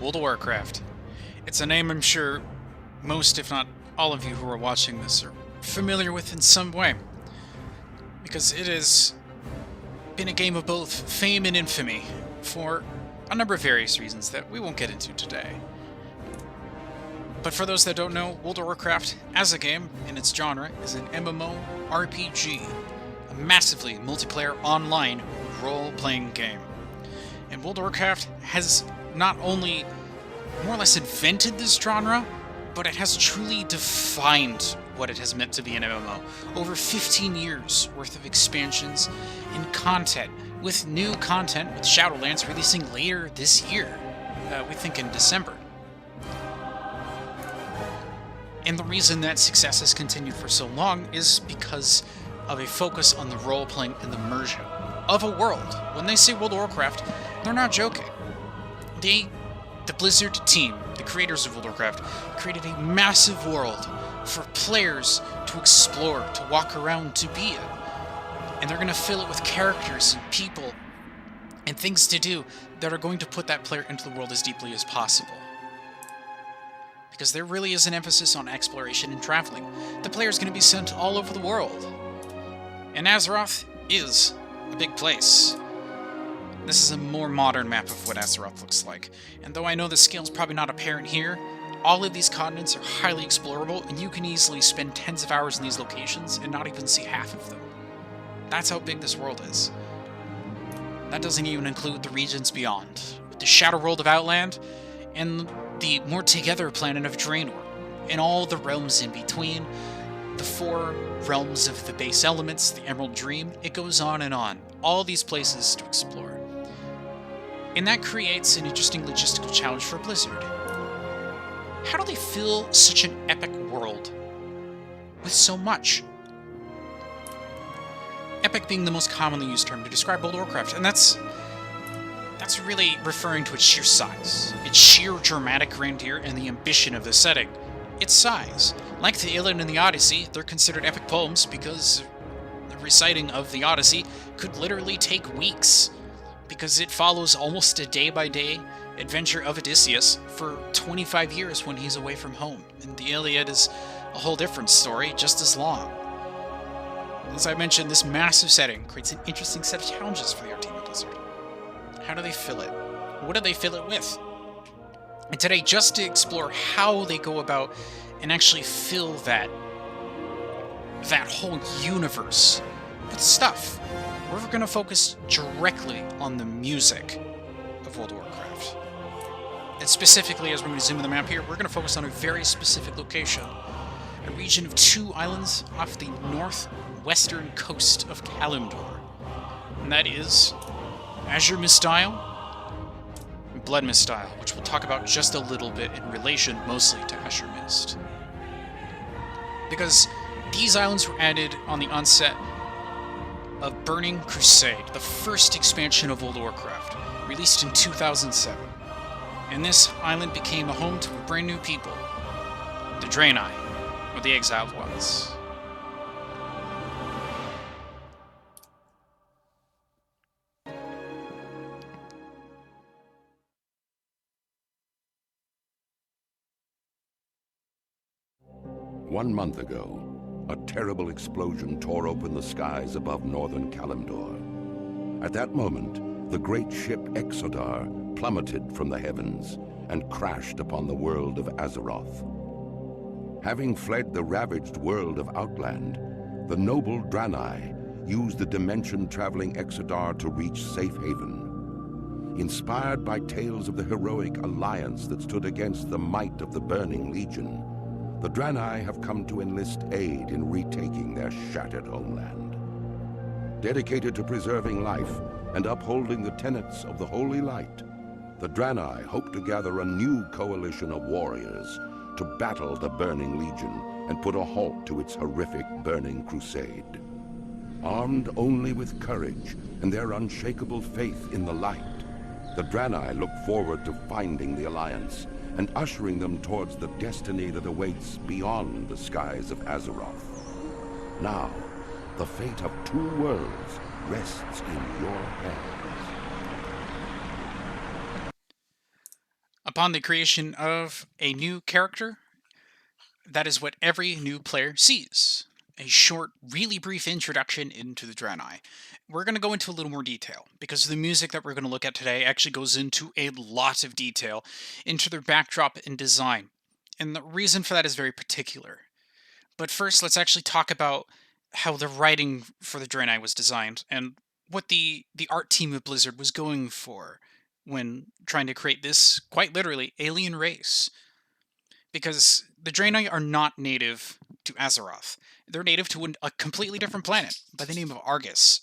World of Warcraft. It's a name I'm sure most, if not all of you who are watching this are familiar with in some way, because it has been a game of both fame and infamy for a number of various reasons that we won't get into today. But for those that don't know, World of Warcraft, as a game, in its genre, is an MMORPG, a massively multiplayer online role-playing game. And World of Warcraft has not only more or less invented this genre, but it has truly defined what it has meant to be an MMO. Over 15 years worth of expansions and content, with new content with Shadowlands releasing later this year, we think in December. And the reason that success has continued for so long is because of a focus on the role-playing and the immersion of a world. When they say World of Warcraft, they're not joking. The Blizzard team, the creators of World of Warcraft, created a massive world for players to explore, to walk around, to be in. And they're going to fill it with characters and people and things to do that are going to put that player into the world as deeply as possible. Because there really is an emphasis on exploration and traveling. The player is going to be sent all over the world. And Azeroth is a big place. This is a more modern map of what Azeroth looks like. And though I know the scale's probably not apparent here, all of these continents are highly explorable, and you can easily spend tens of hours in these locations and not even see half of them. That's how big this world is. That doesn't even include the regions beyond, with the Shadow World of Outland, and the more together planet of Draenor, and all the realms in between, the 4 realms of the base elements, the Emerald Dream, it goes on and on. All these places to explore. And that creates an interesting logistical challenge for Blizzard. How do they fill such an epic world with so much? Epic being the most commonly used term to describe World of Warcraft, and that's really referring to its sheer size, its sheer dramatic grandeur, and the ambition of the setting. Its size. Like the Iliad and the Odyssey, they're considered epic poems because the reciting of the Odyssey could literally take weeks, because it follows almost a day-by-day adventure of Odysseus for 25 years when he's away from home. And the Iliad is a whole different story, just as long. As I mentioned, this massive setting creates an interesting set of challenges for the art team at Blizzard. How do they fill it? What do they fill it with? And today, just to explore how they go about and actually fill that whole universe with stuff, we're going to focus directly on the music of World of Warcraft. And specifically, as we're going to zoom in the map here, we're going to focus on a very specific location. A region of 2 islands off the northwestern coast of Kalimdor. And that is Azuremyst Isle and Bloodmist Isle, which we'll talk about just a little bit in relation mostly to Azuremyst. Because these islands were added on the onset of Burning Crusade, the first expansion of World of Warcraft, released in 2007. And this island became a home to a brand new people, the Draenei, or the Exiled Ones. One month ago, a terrible explosion tore open the skies above northern Kalimdor. At that moment, the great ship Exodar plummeted from the heavens and crashed upon the world of Azeroth. Having fled the ravaged world of Outland, the noble Draenei used the dimension-traveling Exodar to reach safe haven. Inspired by tales of the heroic alliance that stood against the might of the Burning Legion, the Draenei have come to enlist aid in retaking their shattered homeland. Dedicated to preserving life and upholding the tenets of the Holy Light, the Draenei hope to gather a new coalition of warriors to battle the Burning Legion and put a halt to its horrific Burning Crusade. Armed only with courage and their unshakable faith in the light, the Draenei look forward to finding the Alliance and ushering them towards the destiny that awaits beyond the skies of Azeroth. Now, the fate of 2 worlds rests in your hands. Upon the creation of a new character, that is what every new player sees. A short, really brief introduction into the Draenei. We're going to go into a little more detail, because the music that we're going to look at today actually goes into a lot of detail into their backdrop and design. And the reason for that is very particular. But first, let's actually talk about how the writing for the Draenei was designed, and what the art team of Blizzard was going for when trying to create this, quite literally, alien race. Because the Draenei are not native to Azeroth. They're native to a completely different planet by the name of Argus.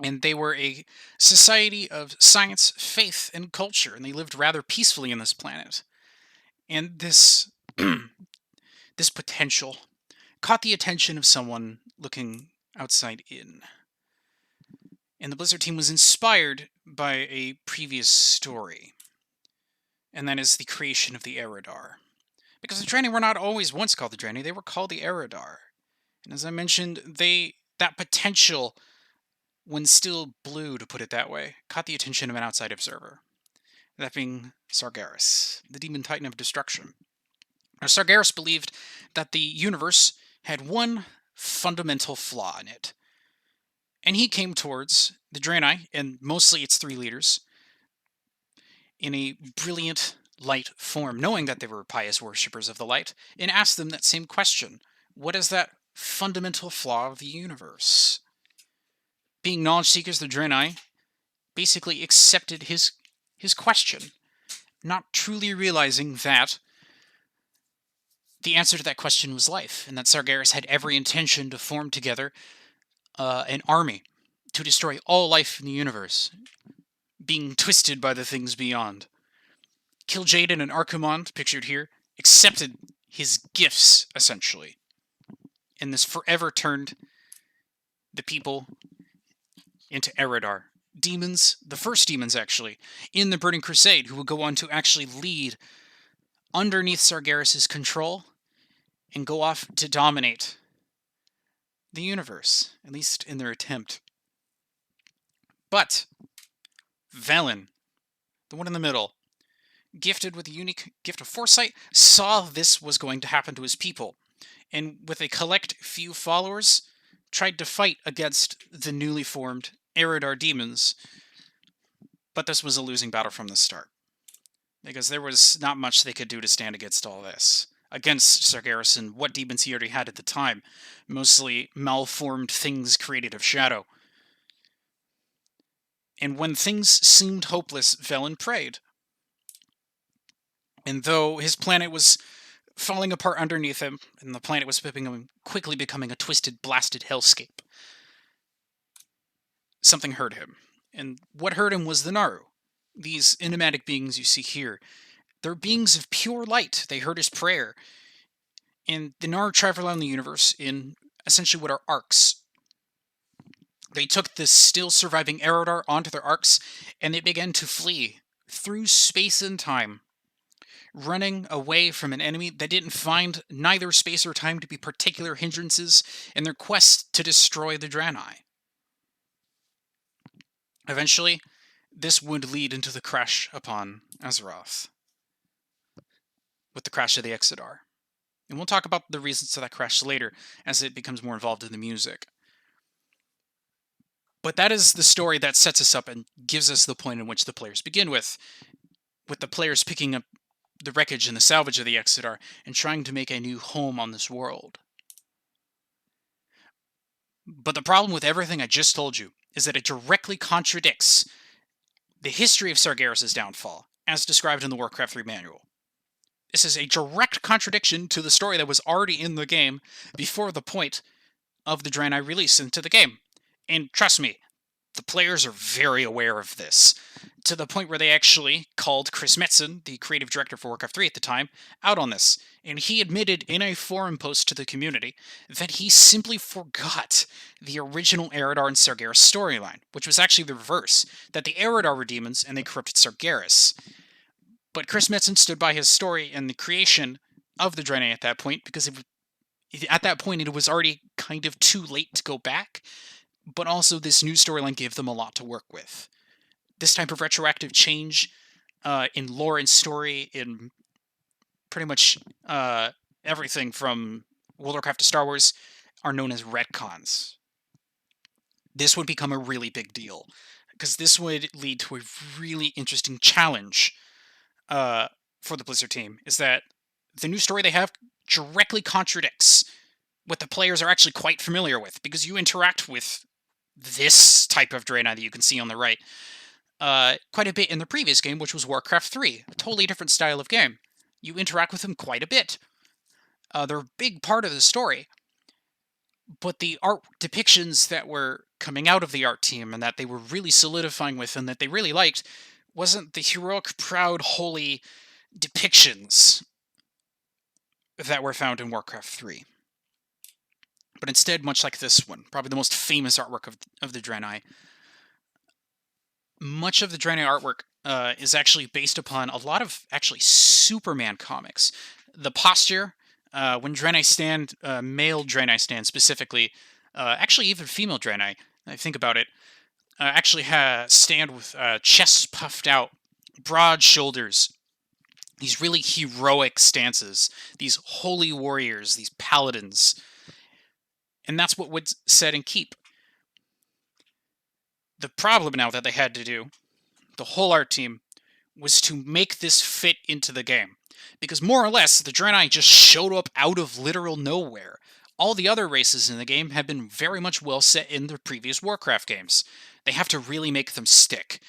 And they were a society of science, faith, and culture, and they lived rather peacefully on this planet. And this this potential caught the attention of someone looking outside in. And the Blizzard team was inspired by a previous story, and that is the creation of the Eridar. Because the Draenei were not always once called the Draenei, they were called the Eridar. And as I mentioned, that potential, when still blue, to put it that way, caught the attention of an outside observer. That being Sargeras, the demon titan of destruction. Now, Sargeras believed that the universe had one fundamental flaw in it. And he came towards the Draenei, and mostly its three leaders, in a brilliant light form, knowing that they were pious worshippers of the light, and asked them that same question. What is that fundamental flaw of the universe? Being knowledge seekers, the Draenei basically accepted his question, not truly realizing that the answer to that question was life, and that Sargeras had every intention to form together an army to destroy all life in the universe, being twisted by the things beyond. Kil'jaeden and Archimonde, pictured here, accepted his gifts, essentially. And this forever turned the people into Eridar. Demons, the first demons, actually, in the Burning Crusade, who would go on to actually lead underneath Sargeras' control and go off to dominate the universe, at least in their attempt. But Velen, the one in the middle, gifted with the unique gift of foresight, saw this was going to happen to his people, and with a collect few followers, tried to fight against the newly formed Eridar demons. But this was a losing battle from the start, because there was not much they could do to stand against all this. Against Sargeras and what demons he already had at the time, mostly malformed things created of shadow. And when things seemed hopeless, Velen prayed. And though his planet was falling apart underneath him, and the planet was quickly becoming a twisted, blasted hellscape, something hurt him. And what hurt him was the Naru. These enigmatic beings you see here. They're beings of pure light. They heard his prayer. And the Naru travel around the universe in essentially what are arcs. They took the still surviving Eridar onto their arcs, and they began to flee through space and time, running away from an enemy that didn't find neither space or time to be particular hindrances in their quest to destroy the Draenei. Eventually, this would lead into the crash upon Azeroth, with the crash of the Exodar. And we'll talk about the reasons for that crash later, as it becomes more involved in the music. But that is the story that sets us up and gives us the point in which the players begin with the players picking up the wreckage and the salvage of the Exodar and trying to make a new home on this world. But the problem with everything I just told you is that it directly contradicts the history of Sargeras' downfall, as described in the Warcraft 3 manual. This is a direct contradiction to the story that was already in the game before the point of the Draenei release into the game. And trust me, the players are very aware of this, to the point where they actually called Chris Metzen, the creative director for Warcraft 3 at the time, out on this. And he admitted in a forum post to the community that he simply forgot the original Eridar and Sargeras storyline, which was actually the reverse, that the Eridar were demons and they corrupted Sargeras. But Chris Metzen stood by his story and the creation of the Draenei at that point, because at that point it was already kind of too late to go back, but also this new storyline gave them a lot to work with. This type of retroactive change in lore and story, in pretty much everything from World of Warcraft to Star Wars, are known as retcons. This would become a really big deal, because this would lead to a really interesting challenge for the Blizzard team, is that the new story they have directly contradicts what the players are actually quite familiar with, because you interact with this type of Draenei that you can see on the right quite a bit in the previous game, which was Warcraft 3, a totally different style of game. You interact with them quite a bit. They're a big part of the story, but the art depictions that were coming out of the art team and that they were really solidifying with and that they really liked wasn't the heroic, proud, holy depictions that were found in Warcraft 3. But instead, much like this one, probably the most famous artwork of the Draenei, much of the Draenei artwork is actually based upon a lot of actually Superman comics. The posture, when Draenei stand, male Draenei stand specifically, actually even female Draenei, I think about it, actually stand with chests puffed out, broad shoulders, these really heroic stances, these holy warriors, these paladins. And that's what would set and keep. The problem now that they had to do, the whole art team, was to make this fit into the game. Because more or less, the Draenei just showed up out of literal nowhere. All the other races in the game have been very much well set in the previous Warcraft games. They have to really make them stick.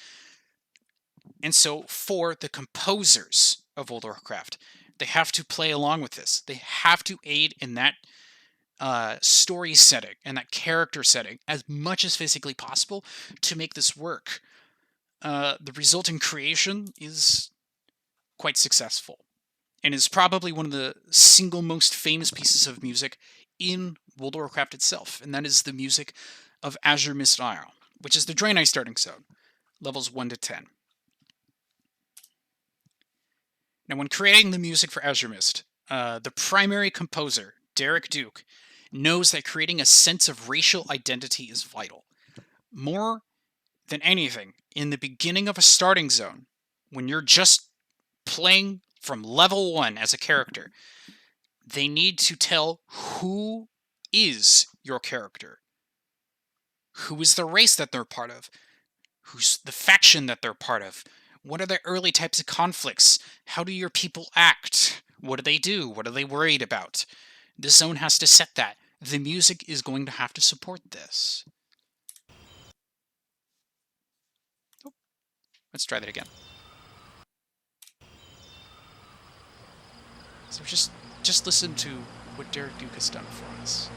And so, for the composers of World of Warcraft, they have to play along with this. They have to aid in that story setting and that character setting as much as physically possible to make this work. The resulting creation is quite successful and is probably one of the single most famous pieces of music in World of Warcraft itself, and that is the music of Azuremyst Isle, which is the Draenei starting zone, levels 1 to 10. Now, when creating the music for Azuremyst, the primary composer, Derek Duke, knows that creating a sense of racial identity is vital. More than anything, in the beginning of a starting zone, when you're just playing from level 1 as a character, they need to tell who is your character. Who is the race that they're part of? Who's the faction that they're part of? What are the early types of conflicts? How do your people act? What do they do? What are they worried about? The zone has to set that. The music is going to have to support this. Oh, let's try that again. So just listen to what Derek Duke has done for us.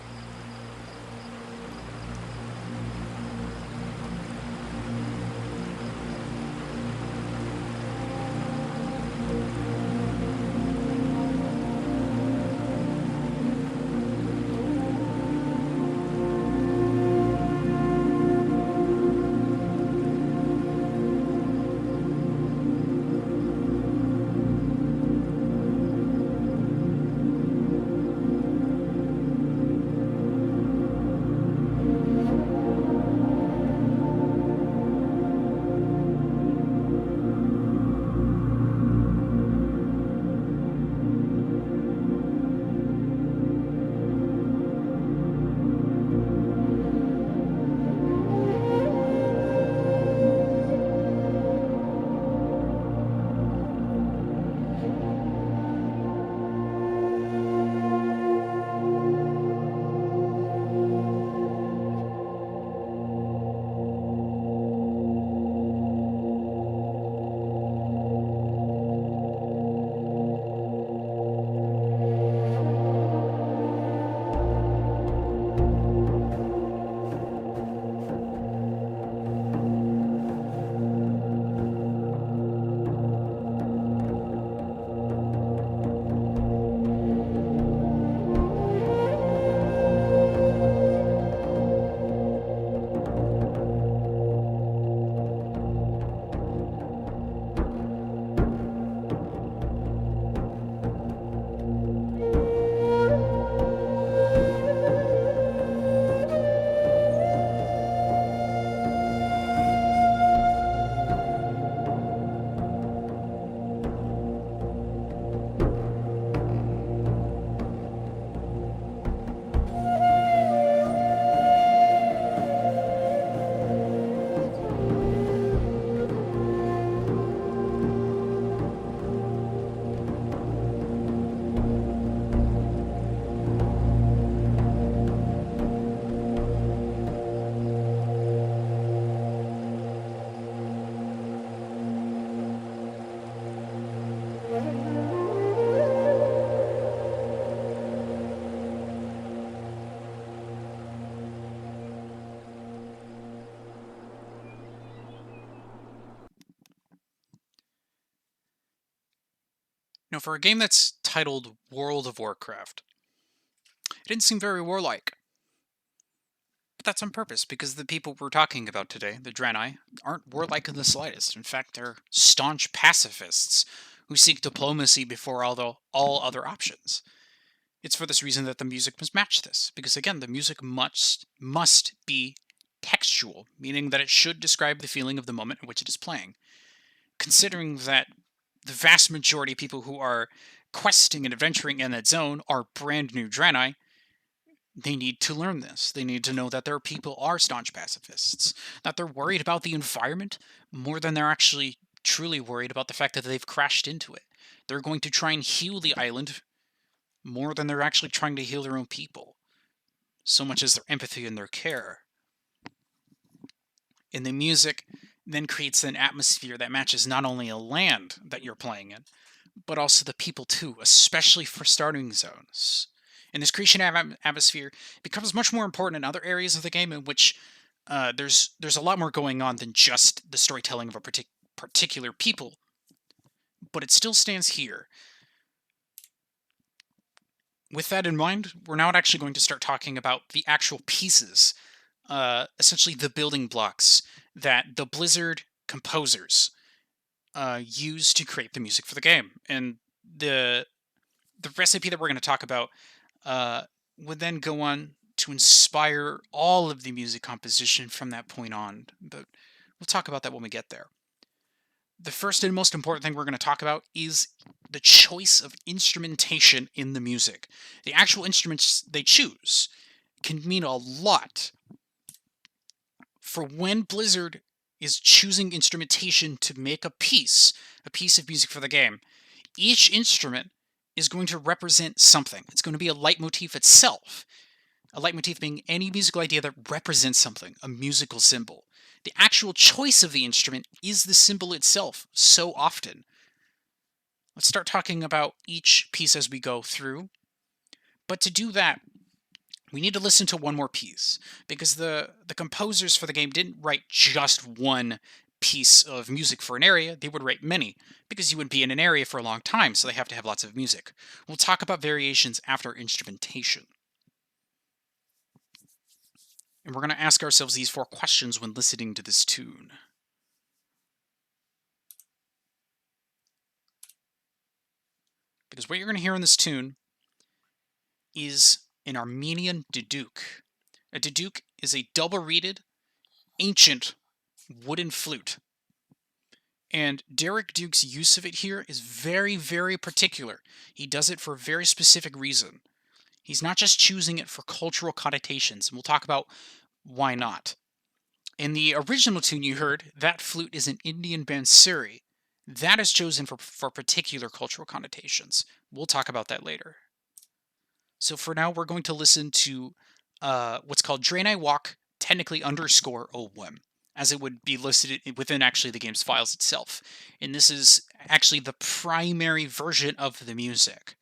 Now, for a game that's titled World of Warcraft, it didn't seem very warlike. But that's on purpose, because the people we're talking about today, the Draenei, aren't warlike in the slightest. In fact, they're staunch pacifists who seek diplomacy before all other options. It's for this reason that the music must match this, because again, the music must be textual, meaning that it should describe the feeling of the moment in which it is playing. Considering that the vast majority of people who are questing and adventuring in that zone are brand new Draenei, they need to learn this. They need to know that their people are staunch pacifists, that they're worried about the environment more than they're actually truly worried about the fact that they've crashed into it. They're going to try and heal the island more than they're actually trying to heal their own people, so much as their empathy and their care. And the music then creates an atmosphere that matches not only a land that you're playing in, but also the people too, especially for starting zones. And this creation of atmosphere becomes much more important in other areas of the game in which there's a lot more going on than just the storytelling of a particular people. But it still stands here. With that in mind, we're now actually going to start talking about the actual pieces, essentially the building blocks that the Blizzard composers use to create the music for the game. And the recipe that we're going to talk about would then go on to inspire all of the music composition from that point on. But we'll talk about that when we get there. The first and most important thing we're going to talk about is the choice of instrumentation in the music. The actual instruments they choose can mean a lot. For when Blizzard is choosing instrumentation to make a piece of music for the game, each instrument is going to represent something. It's going to be a leitmotif itself. A leitmotif being any musical idea that represents something, a musical symbol. The actual choice of the instrument is the symbol itself so often. Let's start talking about each piece as we go through. But to do that, we need to listen to one more piece, because the composers for the game didn't write just one piece of music for an area. They would write many, because you would be in an area for a long time, so they have to have lots of music. We'll talk about variations after instrumentation. And we're going to ask ourselves these 4 questions when listening to this tune. Because what you're going to hear in this tune is an Armenian duduk. A duduk is a double-reeded, ancient wooden flute. And Derek Duke's use of it here is very, very particular. He does it for a very specific reason. He's not just choosing it for cultural connotations, and we'll talk about why not. In the original tune you heard, that flute is an Indian bansuri. That is chosen for particular cultural connotations. We'll talk about that later. So for now, we're going to listen to what's called Draenei Walk, technically _01, as it would be listed within actually the game's files itself. And this is actually the primary version of the music.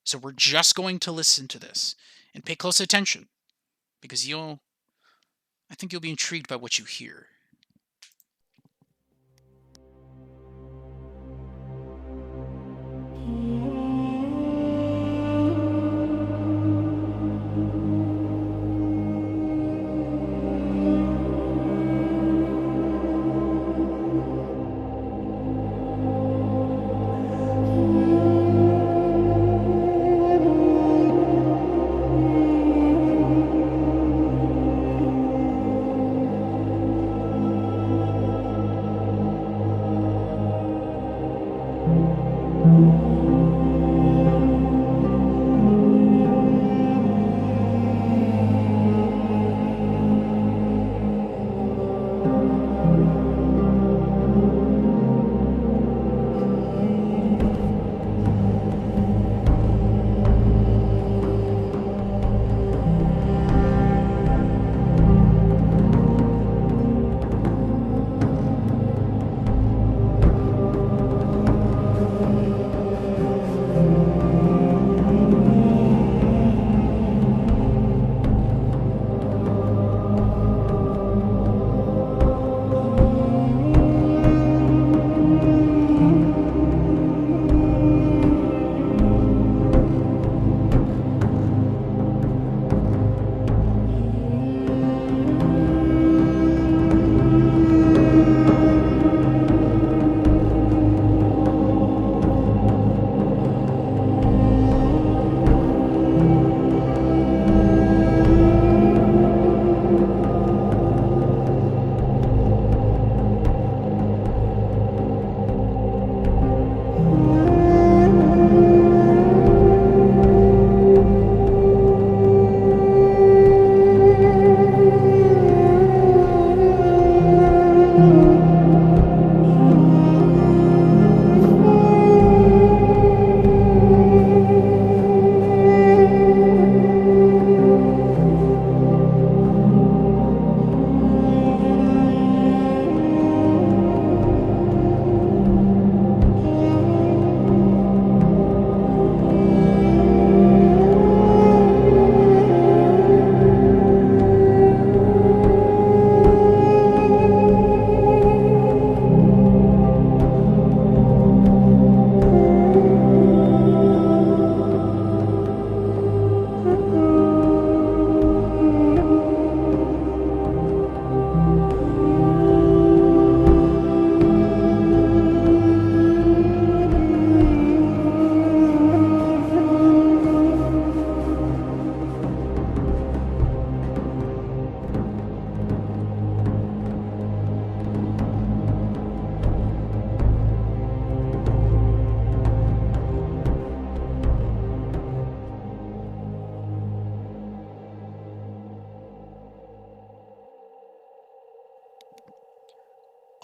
So we're just going to listen to this and pay close attention, because I think you'll be intrigued by what you hear.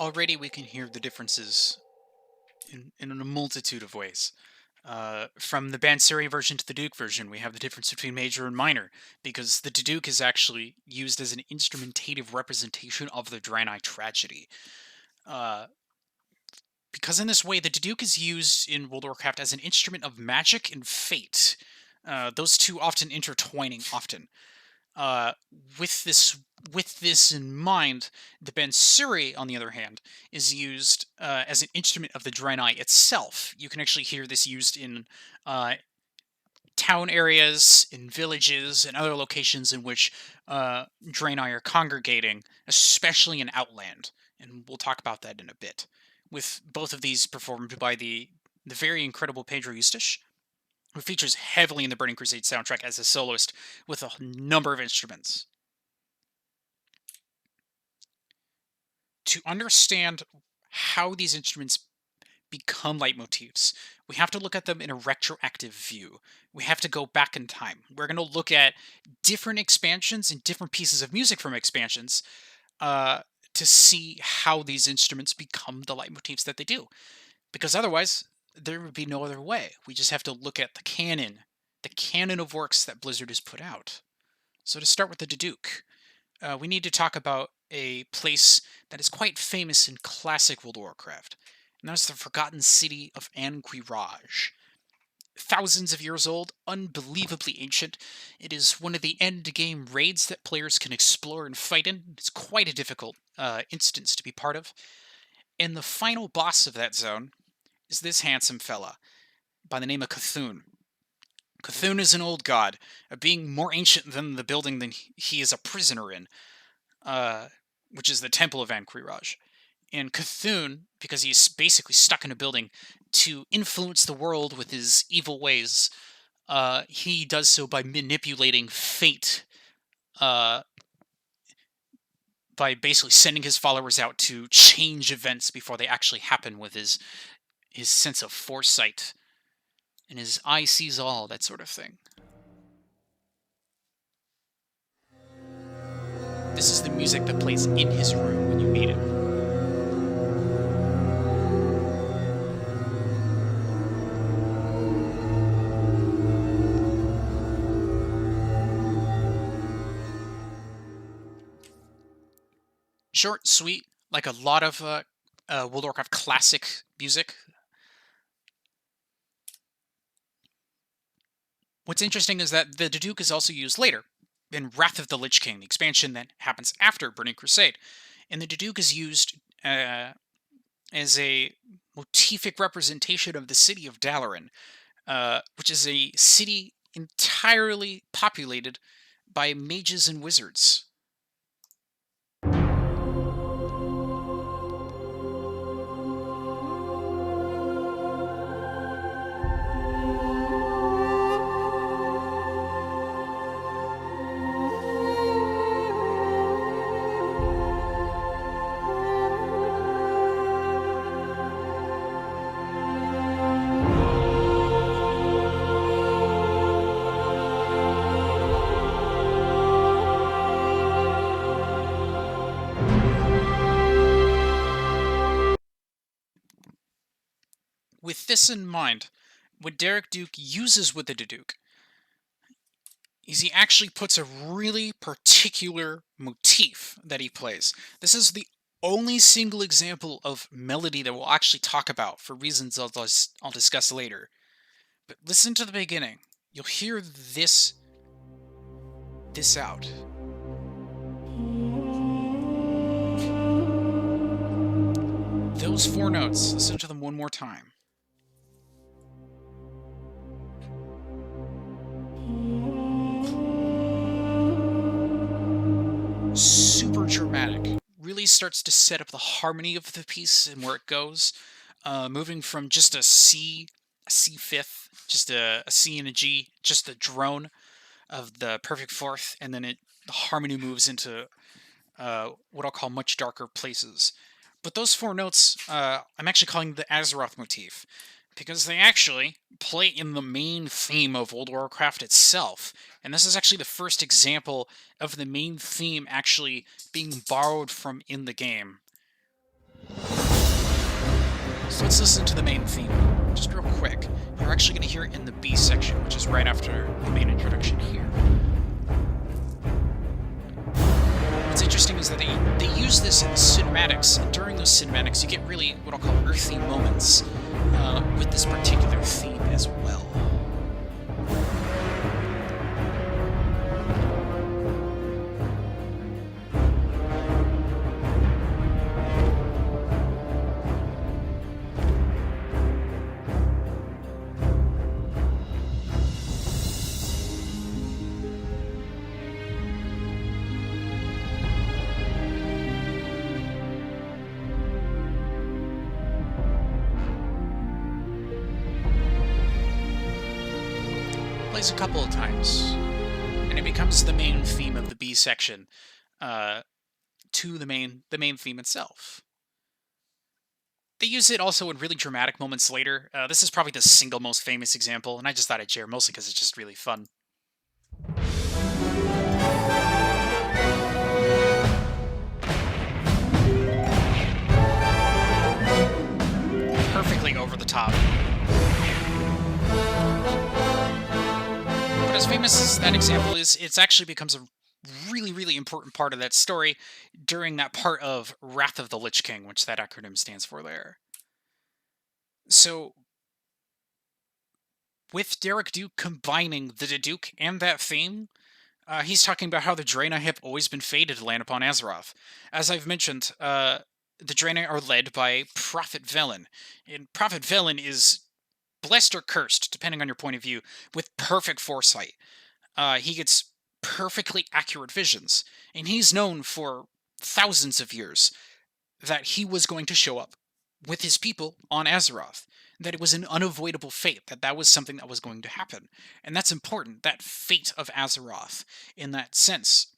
already we can hear the differences in a multitude of ways. From the Bansuri version to the Duke version, we have the difference between major and minor, because the Duke is actually used as an instrumentative representation of the Draenei tragedy. Because in this way, the Duke is used in World of Warcraft as an instrument of magic and fate. Those two often intertwining often. Uh, with this in mind, the Bansuri, on the other hand, is used as an instrument of the Draenei itself. You can actually hear this used in town areas, in villages, and other locations in which Draenei are congregating, especially in Outland. And we'll talk about that in a bit. With both of these performed by the very incredible Pedro Eustache, who features heavily in the Burning Crusade soundtrack as a soloist with a number of instruments. To understand how these instruments become leitmotifs, we have to look at them in a retroactive view. We have to go back in time. We're going to look at different expansions and different pieces of music from expansions to see how these instruments become the leitmotifs that they do. Because otherwise, there would be no other way. We just have to look at the canon of works that Blizzard has put out. So to start with the Duke, we need to talk about a place that is quite famous in classic World of Warcraft, and that is the forgotten city of Anquiraj. Thousands of years old, unbelievably ancient. It is one of the end-game raids that players can explore and fight in. It's quite a difficult instance to be part of. And the final boss of that zone is this handsome fella by the name of Cthulhu. Cthulhu is an old god, a being more ancient than the building than he is a prisoner in, which is the Temple of Anquiraj. And Cthulhu, because he's basically stuck in a building to influence the world with his evil ways, he does so by manipulating fate, by basically sending his followers out to change events before they actually happen with his sense of foresight and his eye sees all, that sort of thing. This is the music that plays in his room when you meet him. Short, sweet, like a lot of World of Warcraft classic music. What's interesting is that the Duke is also used later, in Wrath of the Lich King, the expansion that happens after Burning Crusade. And the Duke is used as a motific representation of the city of Dalaran, which is a city entirely populated by mages and wizards. With this in mind, what Derek Duke uses with the Duke is he actually puts a really particular motif that he plays. This is the only single example of melody that we'll actually talk about for reasons I'll discuss later. But listen to the beginning. You'll hear this out. Those 4 notes, listen to them one more time. Super dramatic. Really starts to set up the harmony of the piece and where it goes. Moving from just a C fifth, just a C and a G, just the drone of the perfect fourth, and then the harmony moves into what I'll call much darker places. But those 4 notes, I'm actually calling the Azeroth motif, because they actually play in the main theme of World of Warcraft itself. And this is actually the first example of the main theme actually being borrowed from in the game. So let's listen to the main theme, just real quick. You're actually going to hear it in the B section, which is right after the main introduction here. What's interesting is that they use this in cinematics, and during those cinematics you get really what I'll call earthy moments with this particular theme as well. Plays a couple of times, and it becomes the main theme of the B section to the main theme itself. They use it also in really dramatic moments later. This is probably the single most famous example, and I just thought I'd share mostly because it's just really fun. Perfectly over the top. But as famous as that example is, it actually becomes a really, really important part of that story during that part of Wrath of the Lich King, which that acronym stands for there. So, with Derek Duke combining the Daduke and that theme, he's talking about how the Draenei have always been fated to land upon Azeroth. As I've mentioned, the Draenei are led by Prophet Velen, and Prophet Velen is blessed or cursed, depending on your point of view, with perfect foresight. He gets perfectly accurate visions, and he's known for thousands of years that he was going to show up with his people on Azeroth, that it was an unavoidable fate, that was something that was going to happen. And that's important, that fate of Azeroth, in that sense.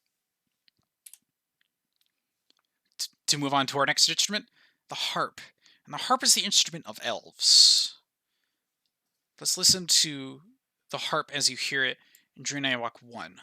To move on to our next instrument, the harp. And the harp is the instrument of elves. Let's listen to the harp as you hear it in Draenei Walk 1.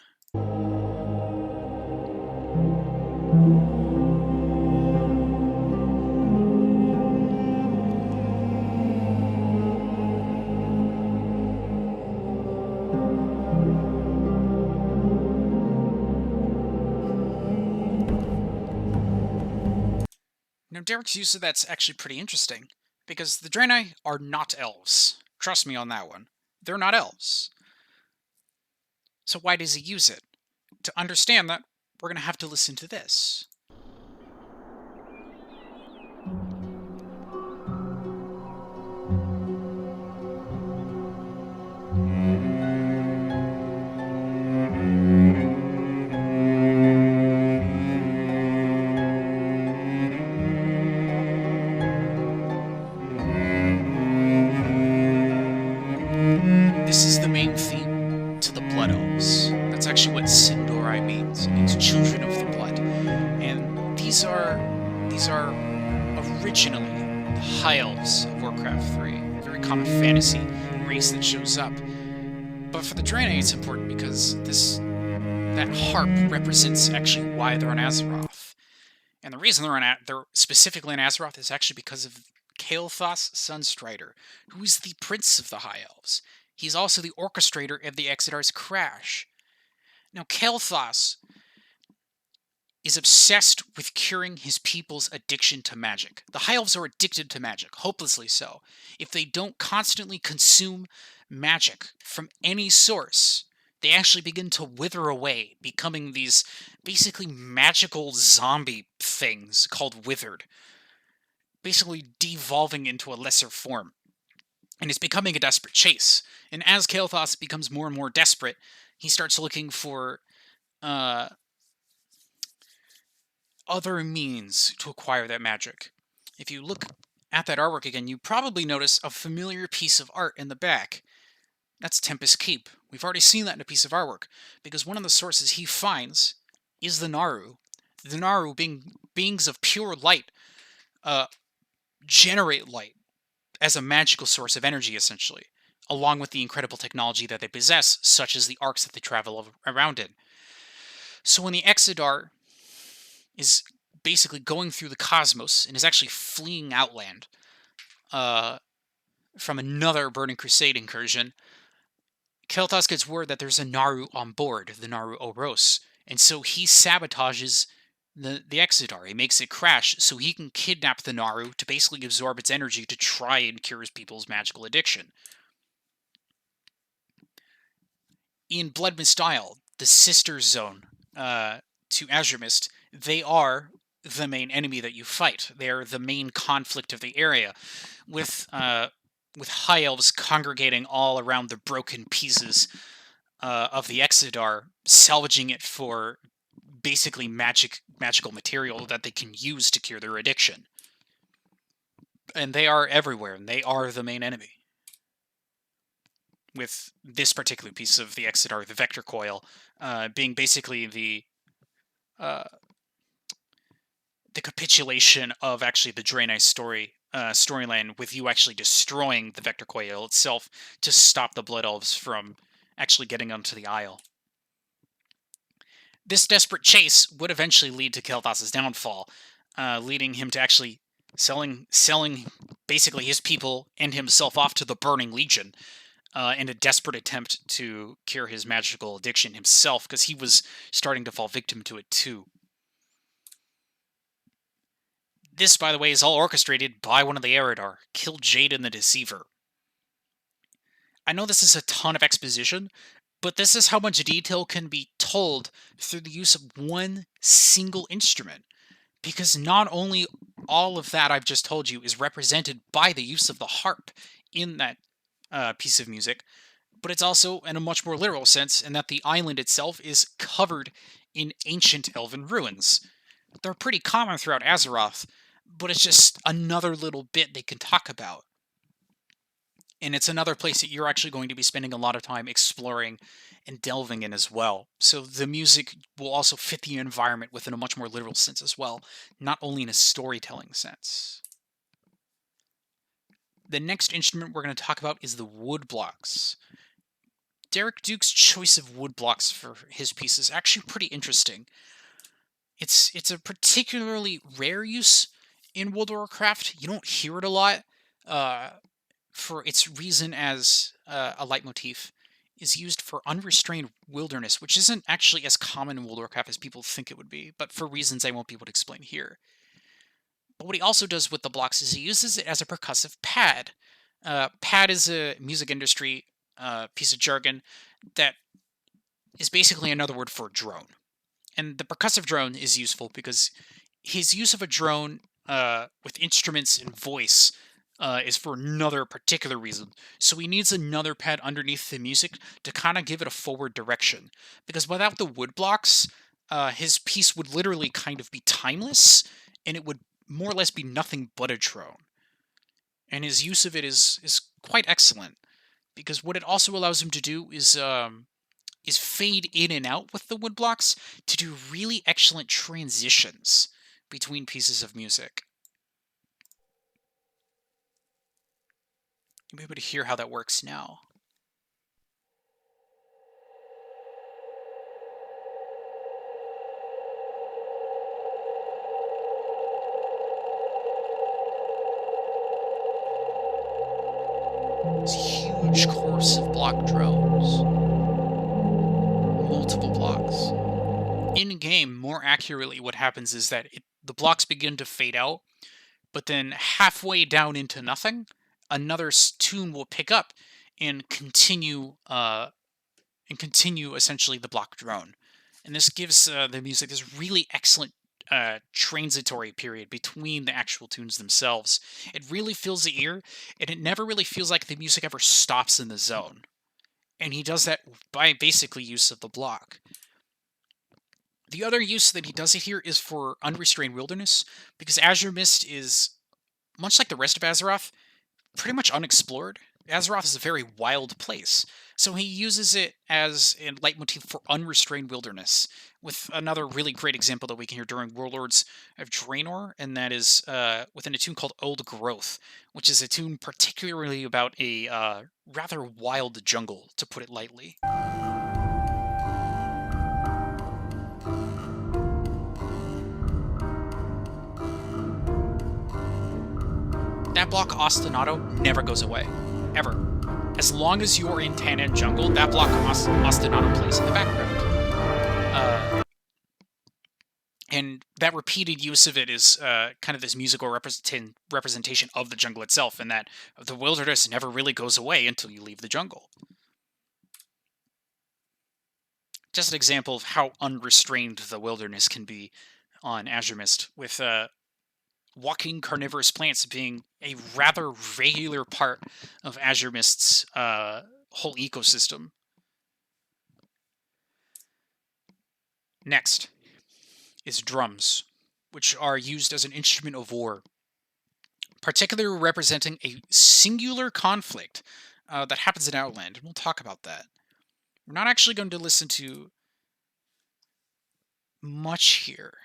Now, Derek's use of that's actually pretty interesting, because the Draenei are not elves. Trust me on that one. They're not elves. So why does he use it? To understand that, we're going to have to listen to this. This is the main theme to the Blood Elves. That's actually what Sindorai means. It means children of the blood. And these are originally the High Elves of Warcraft 3. A very common fantasy race that shows up. But for the Draenei, it's important because that harp represents actually why they're on Azeroth. And the reason they're specifically on Azeroth is actually because of Kael'thas Sunstrider, who is the Prince of the High Elves. He's also the orchestrator of the Exodar's crash. Now, Kael'thas is obsessed with curing his people's addiction to magic. The High Elves are addicted to magic, hopelessly so. If they don't constantly consume magic from any source, they actually begin to wither away, becoming these basically magical zombie things called withered, basically devolving into a lesser form. And it's becoming a desperate chase. And as Kael'thas becomes more and more desperate, he starts looking for other means to acquire that magic. If you look at that artwork again, you probably notice a familiar piece of art in the back. That's Tempest Keep. We've already seen that in a piece of artwork, because one of the sources he finds is the Naru. The Naru, being beings of pure light, generate light as a magical source of energy, essentially, along with the incredible technology that they possess, such as the arcs that they travel around in. So when the Exodar is basically going through the cosmos and is actually fleeing Outland from another Burning Crusade incursion, Kel'Thas gets word that there's a Naru on board, the Naru Oros, and so he sabotages the Exodar. He makes it crash so he can kidnap the Naru to basically absorb its energy to try and cure his people's magical addiction. In Bloodmist Isle, the sister zone to Azuremyst, they are the main enemy that you fight. They are the main conflict of the area, with high elves congregating all around the broken pieces of the Exodar, salvaging it for basically magical material that they can use to cure their addiction. And they are everywhere, and they are the main enemy. With this particular piece of the Exodar, the Vector Coil, being basically the capitulation of actually the Draenei storyline, with you actually destroying the Vector Coil itself to stop the Blood Elves from actually getting onto the Isle. This desperate chase would eventually lead to Kel'Thas' downfall, leading him to actually selling basically his people and himself off to the Burning Legion in a desperate attempt to cure his magical addiction himself, because he was starting to fall victim to it too. This, by the way, is all orchestrated by one of the Eridar, Kil'jaeden the Deceiver. I know this is a ton of exposition, but this is how much detail can be told through the use of one single instrument. Because not only all of that I've just told you is represented by the use of the harp in that piece of music, but it's also in a much more literal sense, in that the island itself is covered in ancient elven ruins. They're pretty common throughout Azeroth, but it's just another little bit they can talk about. And it's another place that you're actually going to be spending a lot of time exploring and delving in as well. So the music will also fit the environment within a much more literal sense as well, not only in a storytelling sense. The next instrument we're going to talk about is the wood blocks. Derek Duke's choice of wood blocks for his piece is actually pretty interesting. It's a particularly rare use in World of Warcraft. You don't hear it a lot for its reason as a leitmotif is used for unrestrained wilderness, which isn't actually as common in World of Warcraft as people think it would be, but for reasons I won't be able to explain here. But what he also does with the blocks is he uses it as a percussive pad. Pad is a music industry piece of jargon that is basically another word for drone. And the percussive drone is useful because his use of a drone with instruments and voice is for another particular reason. So he needs another pad underneath the music to kind of give it a forward direction. Because without the wood blocks, his piece would literally kind of be timeless, and it would more or less be nothing but a drone. And his use of it is quite excellent, because what it also allows him to do is fade in and out with the wood blocks to do really excellent transitions between pieces of music. You'll be able to hear how that works now. This huge course of block drones. Multiple blocks. In-game, more accurately, what happens is that the blocks begin to fade out, but then halfway down into nothing, another tune will pick up and continue essentially the block drone. And this gives the music this really excellent transitory period between the actual tunes themselves. It really fills the ear, and it never really feels like the music ever stops in the zone. And he does that by basically use of the block. The other use that he does it here is for unrestrained wilderness, because Azuremyst is, much like the rest of Azeroth, pretty much unexplored. Azeroth is a very wild place, so he uses it as a leitmotif for unrestrained wilderness, with another really great example that we can hear during Warlords of Draenor, and that is within a tune called Old Growth, which is a tune particularly about a rather wild jungle, to put it lightly. that block Ostinato never goes away. Ever. As long as you're in Tannin jungle, that block Ostinato plays in the background. And that repeated use of it is kind of this musical representation of the jungle itself, and that the wilderness never really goes away until you leave the jungle. Just an example of how unrestrained the wilderness can be on Azuremyst, with walking carnivorous plants being a rather regular part of Azuremyst's whole ecosystem. Next is drums, which are used as an instrument of war, particularly representing a singular conflict that happens in Outland, and we'll talk about that. We're not actually going to listen to much here,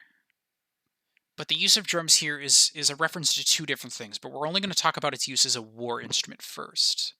but the use of drums here is a reference to two different things, but we're only going to talk about its use as a war instrument first.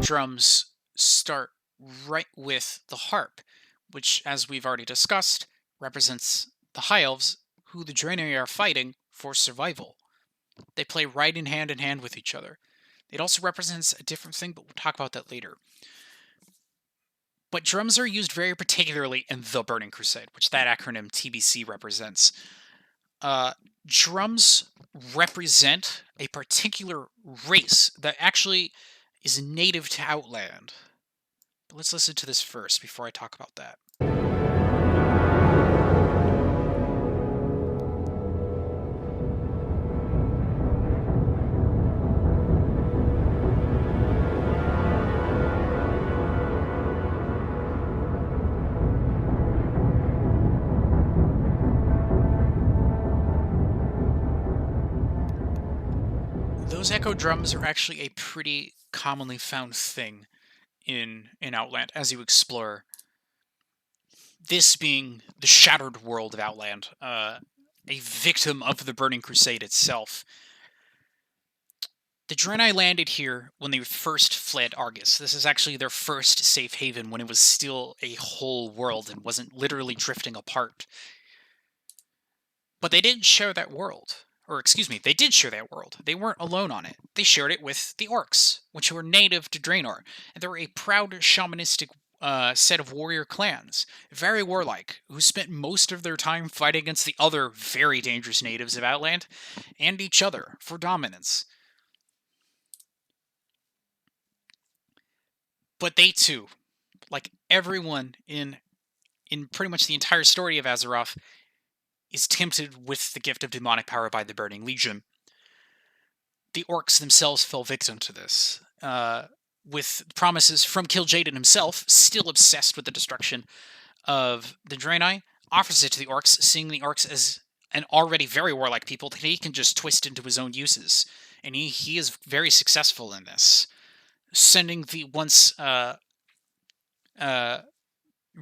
Drums start right with the harp, which, as we've already discussed, represents the High Elves, who the Draenei are fighting for survival. They play right in hand with each other. It also represents a different thing, but we'll talk about that later. But drums are used very particularly in the Burning Crusade, which that acronym TBC represents. Drums represent a particular race that actually is native to Outland. But let's listen to this first before I talk about that. Those echo drums are actually a pretty commonly found thing in Outland as you explore. This being the shattered world of Outland, a victim of the Burning Crusade itself. The Draenei landed here when they first fled Argus. This is actually their first safe haven when it was still a whole world and wasn't literally drifting apart. But they didn't share that world. Or, excuse me, they did share that world. They weren't alone on it. They shared it with the Orcs, which were native to Draenor, and they were a proud shamanistic set of warrior clans, very warlike, who spent most of their time fighting against the other very dangerous natives of Outland, and each other, for dominance. But they too, like everyone in pretty much the entire story of Azeroth, is tempted with the gift of demonic power by the Burning Legion. The Orcs themselves fell victim to this, with promises from Kil'jaeden himself, still obsessed with the destruction of the Draenei, offers it to the Orcs, seeing the Orcs as an already very warlike people that he can just twist into his own uses. And he is very successful in this, sending the once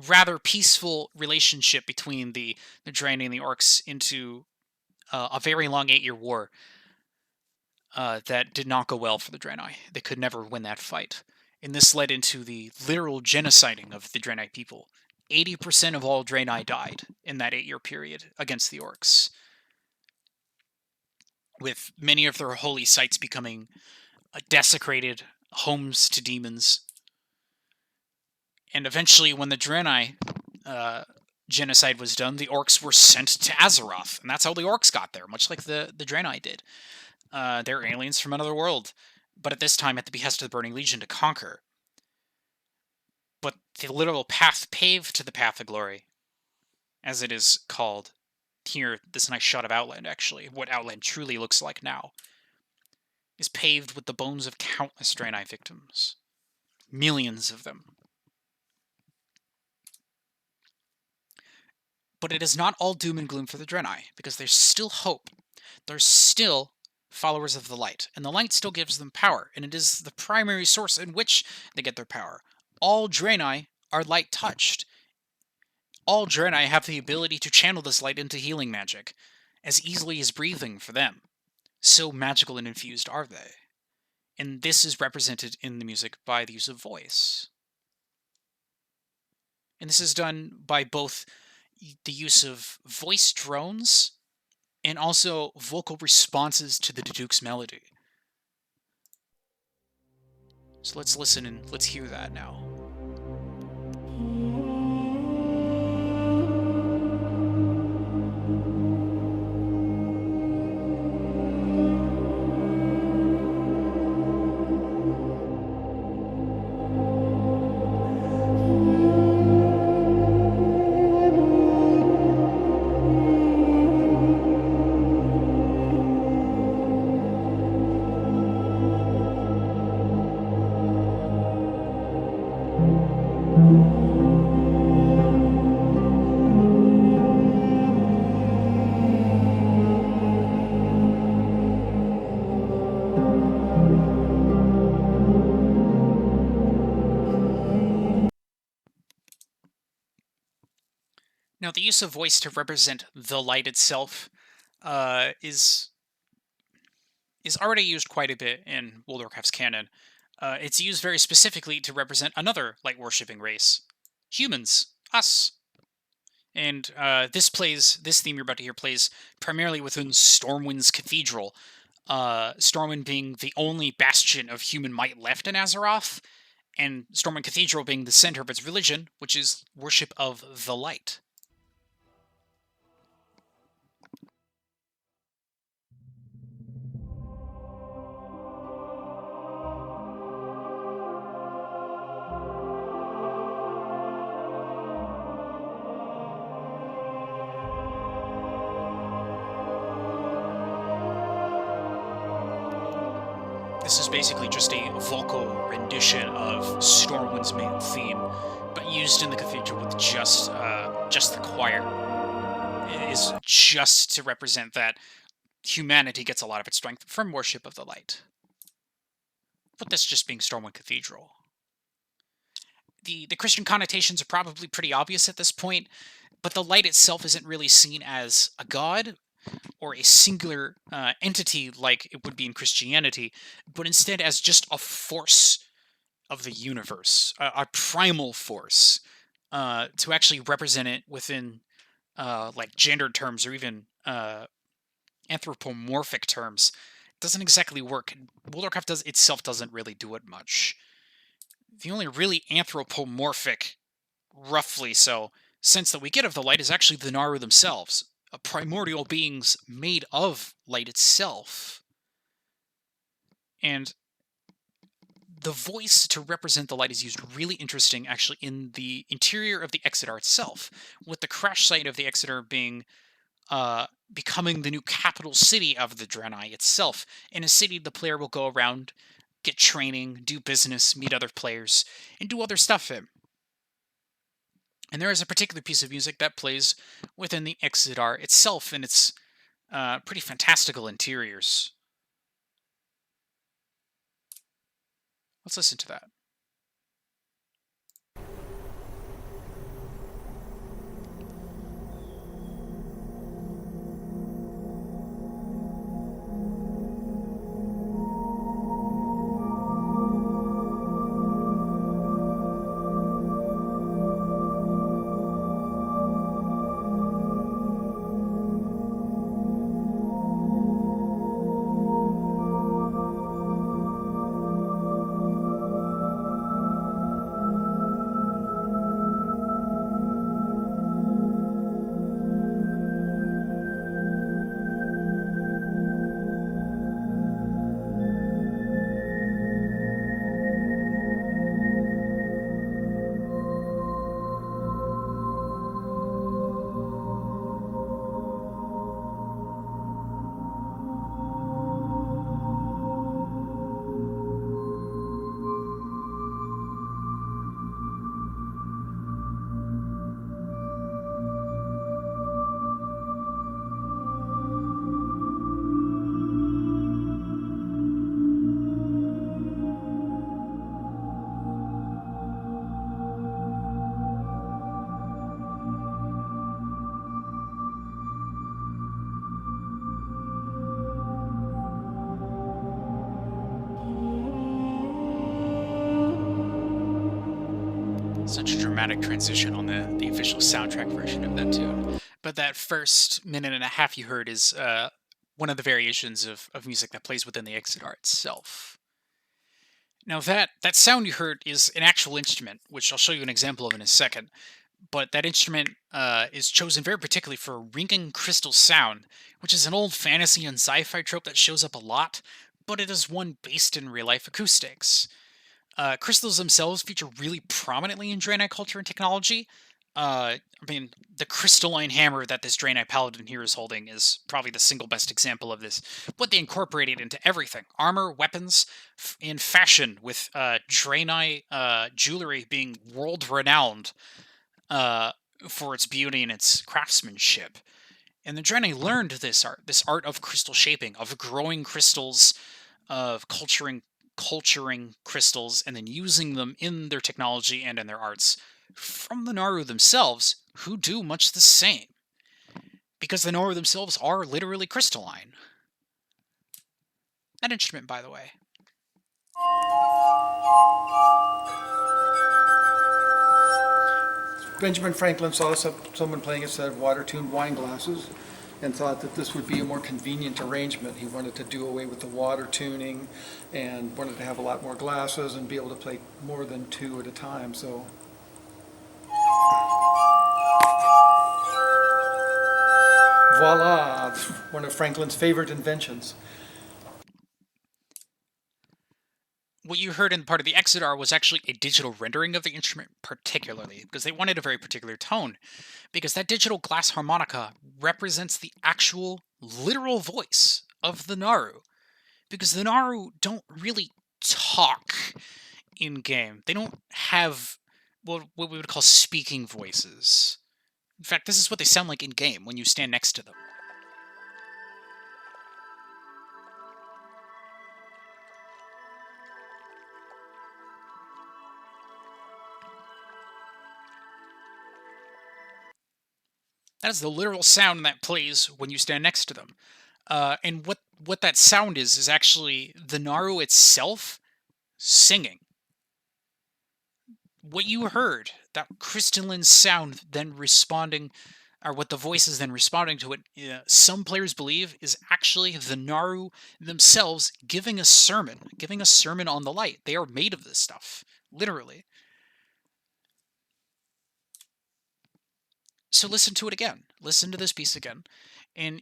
rather peaceful relationship between the Draenei and the Orcs into a very long 8-year war that did not go well for the Draenei. They could never win that fight. And this led into the literal genociding of the Draenei people. 80% of all Draenei died in that 8-year period against the Orcs, with many of their holy sites becoming desecrated homes to demons. And eventually, when the Draenei genocide was done, the Orcs were sent to Azeroth, and that's how the Orcs got there, much like the Draenei did. They're aliens from another world, but at this time at the behest of the Burning Legion to conquer. But the literal path paved to the Path of Glory, as it is called here, this nice shot of Outland, actually, what Outland truly looks like now, is paved with the bones of countless Draenei victims. Millions of them. But it is not all doom and gloom for the Draenei, because there's still hope. There's still followers of the light, and the light still gives them power, and it is the primary source in which they get their power. All Draenei are light-touched. all Draenei have the ability to channel this light into healing magic, as easily as breathing for them. So magical and infused are they. And this is represented in the music by the use of voice. And this is done by both the use of voice drones and also vocal responses to the Duke's melody. So let's listen and let's hear that now. Now, the use of voice to represent the light itself is already used quite a bit in World of Warcraft's canon. It's used very specifically to represent another light-worshipping race. Humans. Us. And this theme you're about to hear plays primarily within Stormwind's Cathedral. Stormwind being the only bastion of human might left in Azeroth, and Stormwind Cathedral being the center of its religion, which is worship of the light. This is basically just a vocal rendition of Stormwind's main theme, but used in the cathedral with just the choir. It is just to represent that humanity gets a lot of its strength from worship of the light. But this just being Stormwind Cathedral. The Christian connotations are probably pretty obvious at this point, but the light itself isn't really seen as a god or a singular entity like it would be in Christianity, but instead as just a force of the universe, a primal force, to actually represent it within like gendered terms or even anthropomorphic terms. It doesn't exactly work. World of Warcraft doesn't really do it much. The only really anthropomorphic, roughly so, sense that we get of the light is actually the Naru themselves. Primordial beings made of light itself. And the voice to represent the light is used really interesting, actually, in the interior of the Exodar itself, with the crash site of the Exodar being becoming the new capital city of the Draenei itself. In a city the player will go around, get training, do business, meet other players, and do other stuff in. And there is a particular piece of music that plays within the Exodar itself, and its pretty fantastical interiors. Let's listen to that. Such a dramatic transition on the official soundtrack version of that tune. But that first minute and a half you heard is one of the variations of music that plays within the exit art itself. Now that sound you heard is an actual instrument, which I'll show you an example of in a second. But that instrument is chosen very particularly for a ringing crystal sound, which is an old fantasy and sci-fi trope that shows up a lot, but it is one based in real-life acoustics. Crystals themselves feature really prominently in Draenei culture and technology. The crystalline hammer that this Draenei paladin here is holding is probably the single best example of this. But they incorporate it into everything: armor, weapons, and fashion, with Draenei jewelry being world-renowned for its beauty and its craftsmanship. And the Draenei learned this art of crystal shaping, of growing crystals, of culturing crystals, and then using them in their technology and in their arts from the Naru themselves, who do much the same. Because the Naru themselves are literally crystalline. That instrument, by the way. Benjamin Franklin saw someone playing a set of water-tuned wine glasses and thought that this would be a more convenient arrangement. He wanted to do away with the water tuning and wanted to have a lot more glasses and be able to play more than two at a time. So voila, one of Franklin's favorite inventions. What you heard in part of the Exodar was actually a digital rendering of the instrument particularly, because they wanted a very particular tone. Because that digital glass harmonica represents the actual, literal voice of the Naru. Because the Naru don't really talk in-game. They don't have what we would call speaking voices. In fact, this is what they sound like in-game when you stand next to them. That is the literal sound that plays when you stand next to them. And what that sound is actually the Naru itself singing. What you heard, that crystalline sound then responding, or what the voice is then responding to it, some players believe is actually the Naru themselves giving a sermon on the light. They are made of this stuff, literally. So listen to it again. Listen to this piece again, and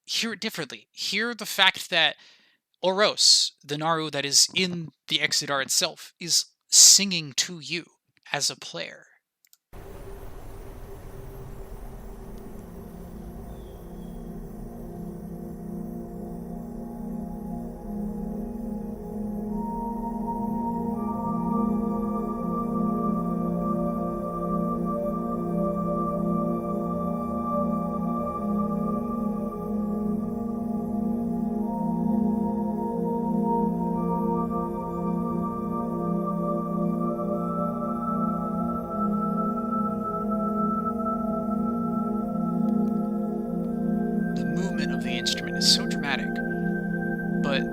hear it differently. Hear the fact that Oros, the Naru that is in the Exodar itself, is singing to you as a player.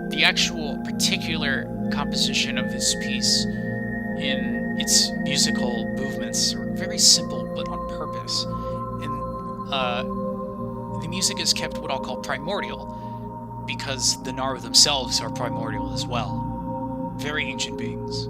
The actual particular composition of this piece in its musical movements are very simple but on purpose. And the music is kept what I'll call primordial, because the Naru themselves are primordial as well. Very ancient beings.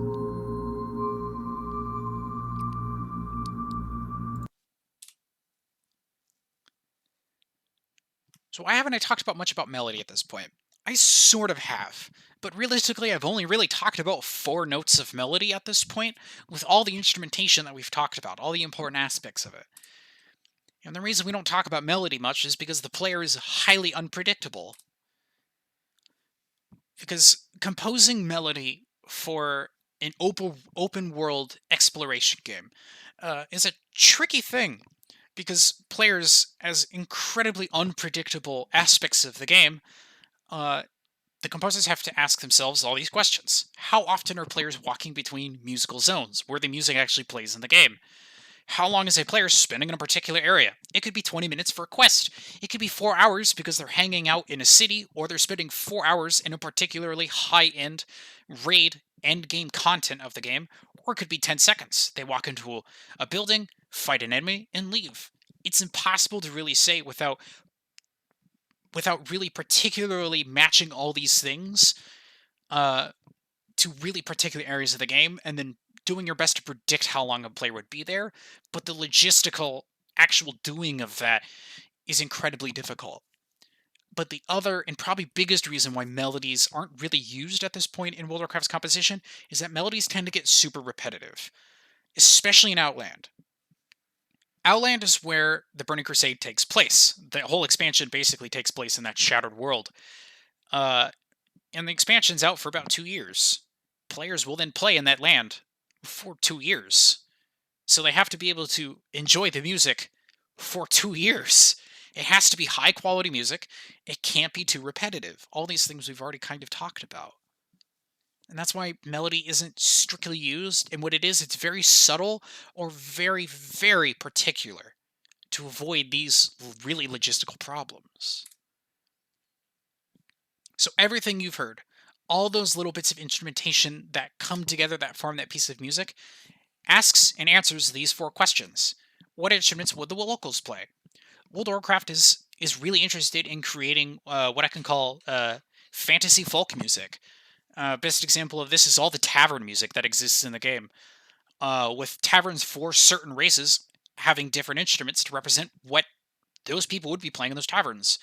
So why haven't I talked much about melody at this point? I sort of have, but realistically I've only really talked about 4 notes of melody at this point, with all the instrumentation that we've talked about, all the important aspects of it. And the reason we don't talk about melody much is because the player is highly unpredictable. Because composing melody for an open world exploration game is a tricky thing, because players, as incredibly unpredictable aspects of the game, the composers have to ask themselves all these questions. How often are players walking between musical zones, where the music actually plays in the game? How long is a player spending in a particular area? It could be 20 minutes for a quest. It could be 4 hours because they're hanging out in a city, or they're spending 4 hours in a particularly high-end raid end game content of the game, or it could be 10 seconds. They walk into a building, fight an enemy, and leave. It's impossible to really say without really particularly matching all these things uh, to really particular areas of the game, and then doing your best to predict how long a player would be there. But the logistical actual doing of that is incredibly difficult. But the other and probably biggest reason why melodies aren't really used at this point in World of Warcraft's composition is that melodies tend to get super repetitive, especially in Outland. Outland is where the Burning Crusade takes place. The whole expansion basically takes place in that shattered world. Uh, and the expansion's out for about 2 years. Players will then play in that land for 2 years. So they have to be able to enjoy the music for 2 years. It has to be high quality music. It can't be too repetitive. All these things we've already kind of talked about. And that's why melody isn't strictly used. And what it is, it's very subtle or very, very particular to avoid these really logistical problems. So everything you've heard, all those little bits of instrumentation that come together that form that piece of music, asks and answers these 4 questions. What instruments would the locals play? World of Warcraft is really interested in creating what I can call fantasy folk music. Best example of this is all the tavern music that exists in the game, with taverns for certain races having different instruments to represent what those people would be playing in those taverns.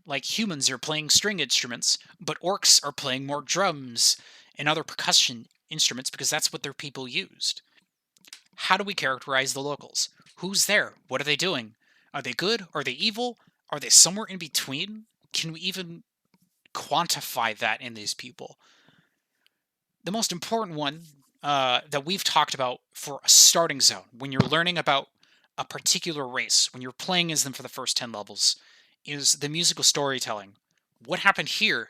Like humans are playing string instruments, but orcs are playing more drums and other percussion instruments because that's what their people used. How do we characterize the locals? Who's there? What are they doing? Are they good? Are they evil? Are they somewhere in between? Can we even quantify that in these people? The most important one that we've talked about for a starting zone, when you're learning about a particular race, when you're playing as them for the first 10 levels, is the musical storytelling. What happened here?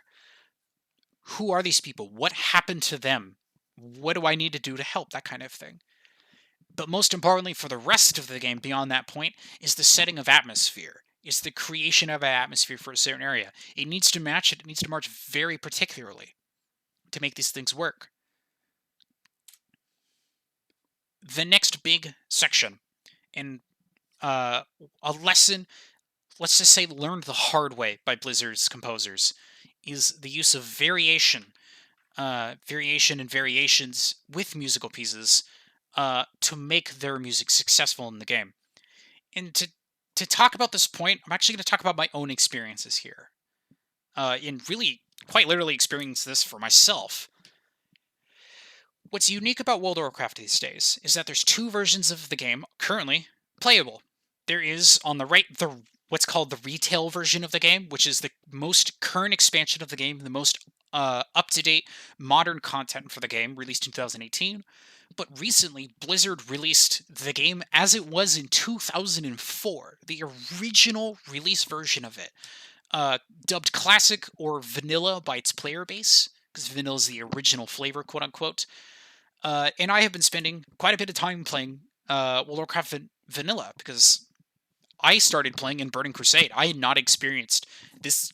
Who are these people? What happened to them? What do I need to do to help? That kind of thing. But most importantly, for the rest of the game beyond that point, is the setting of atmosphere. It's the creation of an atmosphere for a certain area. It needs to match it. It needs to march very particularly to make these things work. The next big section, and a lesson, let's just say learned the hard way by Blizzard's composers, is the use of variation and variations with musical pieces to make their music successful in the game. And to talk about this point, I'm actually going to talk about my own experiences here. And really, quite literally experience this for myself. What's unique about World of Warcraft these days is that there's 2 versions of the game currently playable. There is, on the right, what's called the retail version of the game, which is the most current expansion of the game, the most up-to-date modern content for the game, released in 2018. But recently, Blizzard released the game as it was in 2004, the original release version of it, dubbed Classic or Vanilla by its player base, because Vanilla is the original flavor, quote-unquote. And I have been spending quite a bit of time playing World of Warcraft Vanilla, because I started playing in Burning Crusade. I had not experienced this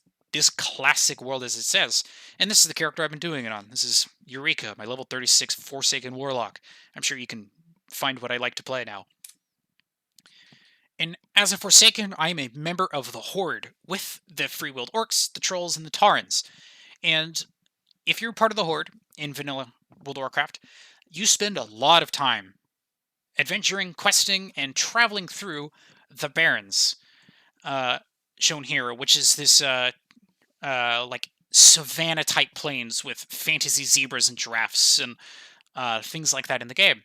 classic world as it says. And this is the character I've been doing it on. This is Eureka, my level 36 Forsaken Warlock. I'm sure you can find what I like to play now. And as a Forsaken, I am a member of the Horde, with the Free-Willed Orcs, the Trolls, and the Taurens. And if you're part of the Horde in Vanilla World of Warcraft, you spend a lot of time adventuring, questing, and traveling through the Barrens, shown here, which is this like savanna-type plains with fantasy zebras and giraffes and things like that in the game.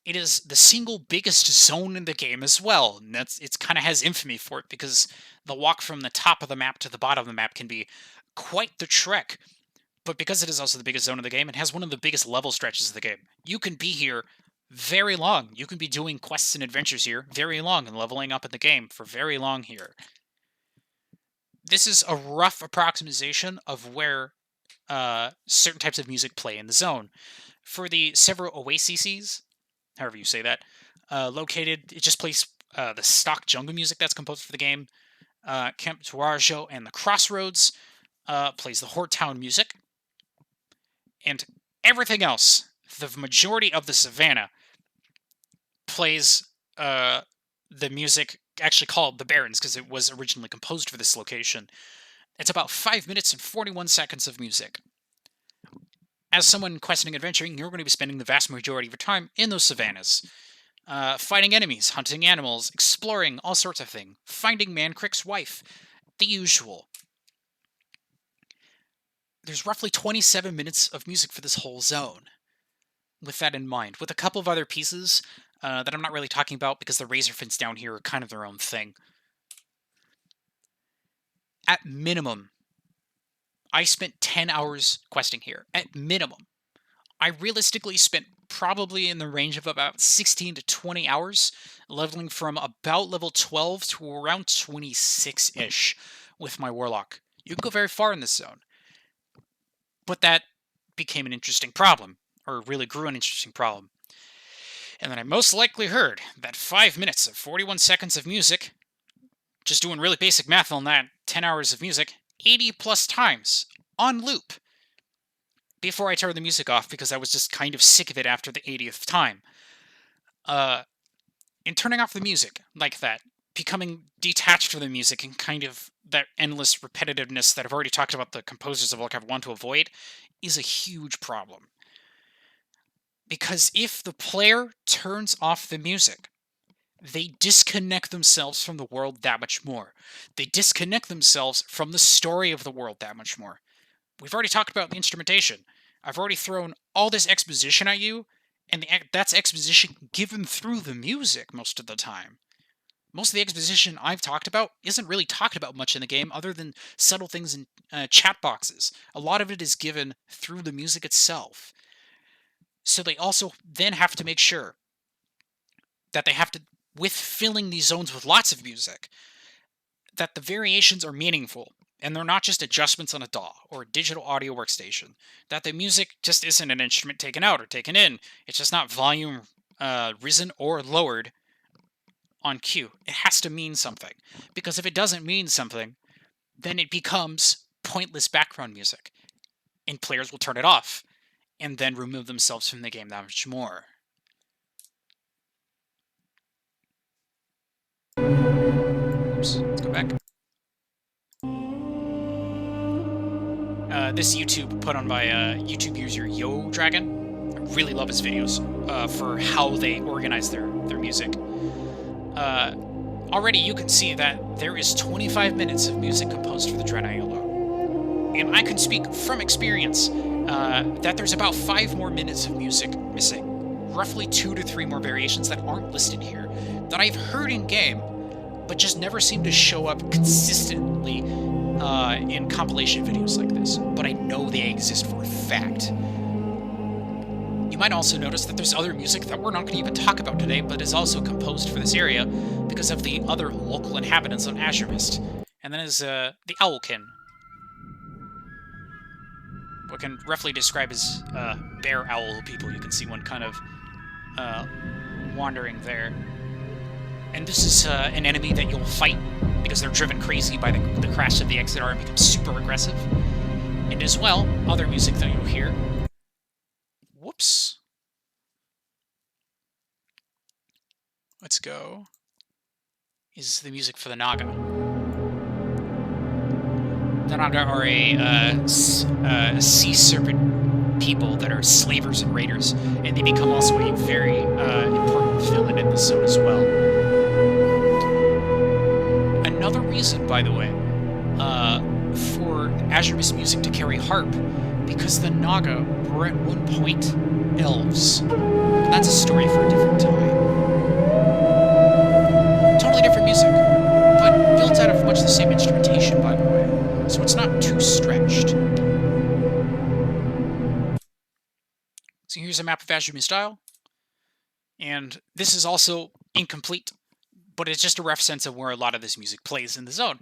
It is the single biggest zone in the game as well, and it kind of has infamy for it because the walk from the top of the map to the bottom of the map can be quite the trek. But because it is also the biggest zone of the game, it has one of the biggest level stretches of the game. You can be here very long. You can be doing quests and adventures here very long and leveling up in the game for very long here. This is a rough approximation of where certain types of music play in the zone. For the several oases, however you say that, located, it just plays the stock jungle music that's composed for the game. Camp Tuarajo and the Crossroads plays the Horde Town music. And Everything else, the majority of the savannah, plays the music actually called the Barrens because it was originally composed for this location. It's about 5 minutes and 41 seconds of music. As someone questing adventuring, you're going to be spending the vast majority of your time in those savannas. Fighting enemies, hunting animals, exploring all sorts of things, finding Mancrick's wife, the usual. There's roughly 27 minutes of music for this whole zone. With that in mind, with a couple of other pieces that I'm not really talking about because the Razorfins down here are kind of their own thing. At minimum, I spent 10 hours questing here. At minimum. I realistically spent probably in the range of about 16 to 20 hours, leveling from about level 12 to around 26-ish with my Warlock. You can go very far in this zone. But that became an interesting problem, or really grew an interesting problem. And then I most likely heard that 5 minutes of 41 seconds of music, just doing really basic math on that, 10 hours of music, 80 plus times on loop before I turned the music off because I was just kind of sick of it after the 80th time. In turning off the music like that, becoming detached from the music and kind of that endless repetitiveness that I've already talked about the composers of Warcraft want to avoid is a huge problem. Because if the player turns off the music, they disconnect themselves from the world that much more. They disconnect themselves from the story of the world that much more. We've already talked about the instrumentation. I've already thrown all this exposition at you, and that's exposition given through the music most of the time. Most of the exposition I've talked about isn't really talked about much in the game other than subtle things in chat boxes. A lot of it is given through the music itself. So they also then have to make sure that they have to, with filling these zones with lots of music, that the variations are meaningful, and they're not just adjustments on a DAW or a digital audio workstation. That the music just isn't an instrument taken out or taken in. It's just not volume risen or lowered on cue. It has to mean something. Because if it doesn't mean something, then it becomes pointless background music. And players will turn it off, and then remove themselves from the game that much more. Oops, let's go back. This YouTube put on by YouTube user Yo Dragon. I really love his videos for how they organize their music. Already you can see that there is 25 minutes of music composed for the Draenei alone. And I can speak from experience that there's about 5 more minutes of music missing. Roughly 2 to 3 more variations that aren't listed here, that I've heard in-game, but just never seem to show up consistently in compilation videos like this. But I know they exist for a fact. You might also notice that there's other music that we're not going to even talk about today, but is also composed for this area because of the other local inhabitants on Azuremyst. And then is the Owlkin. What can roughly describe as bear owl people. You can see one kind of wandering there. And this is an enemy that you'll fight because they're driven crazy by the crash of the Exodar and become super aggressive. And as well, other music that you'll hear. Whoops. Let's go. Is the music for the Naga. The Naga are a sea serpent people that are slavers and raiders, and they become also a very important villain in this zone as well. Another reason, by the way, for Azuremyst music to carry harp, because the Naga were at one point elves. But that's a story for a different time. Totally different music, but built out of much the same instrumentation, by the way, so it's not too stretched. So here's a map of Azuremyst Isle, and this is also incomplete, but it's just a rough sense of where a lot of this music plays in the zone.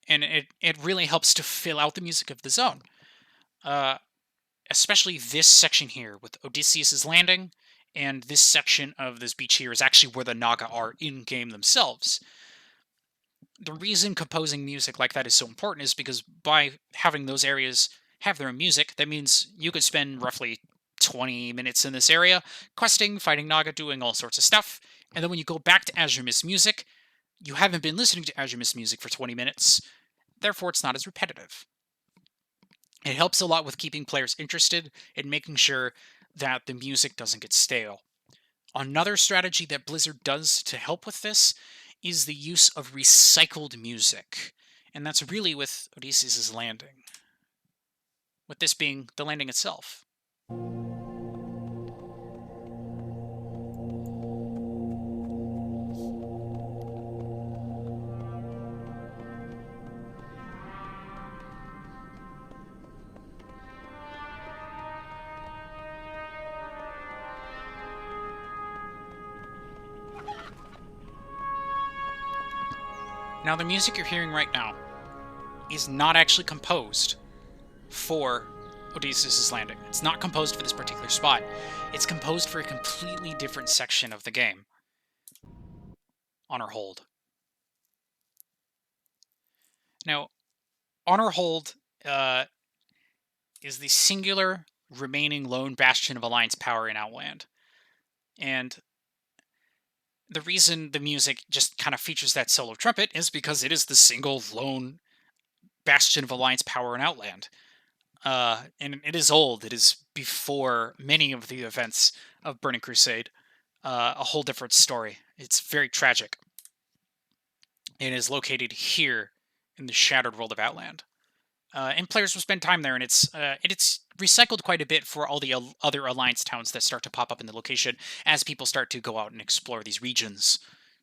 And it really helps to fill out the music of the zone. Especially this section here with Odysseus' landing, and this section of this beach here is actually where the Naga are in-game themselves. The reason composing music like that is so important is because by having those areas have their own music. That means you could spend roughly 20 minutes in this area, questing, fighting Naga, doing all sorts of stuff. And then when you go back to Azuremyst music, you haven't been listening to Azuremyst music for 20 minutes, therefore it's not as repetitive. It helps a lot with keeping players interested and making sure that the music doesn't get stale. Another strategy that Blizzard does to help with this is the use of recycled music. And that's really with Odysseus' landing. With this being the landing itself. Now, the music you're hearing right now is not actually composed for Odysseus' landing. It's not composed for this particular spot. It's composed for a completely different section of the game. Honor Hold. Now, Honor Hold is the singular remaining lone bastion of Alliance power in Outland. And the reason the music just kind of features that solo trumpet is because it is the single lone bastion of Alliance power in Outland. And it is old. It is before many of the events of Burning Crusade. A whole different story. It's very tragic. It is located here in the Shattered World of Outland. And players will spend time there, and it's recycled quite a bit for all the other Alliance towns that start to pop up in the location as people start to go out and explore these regions,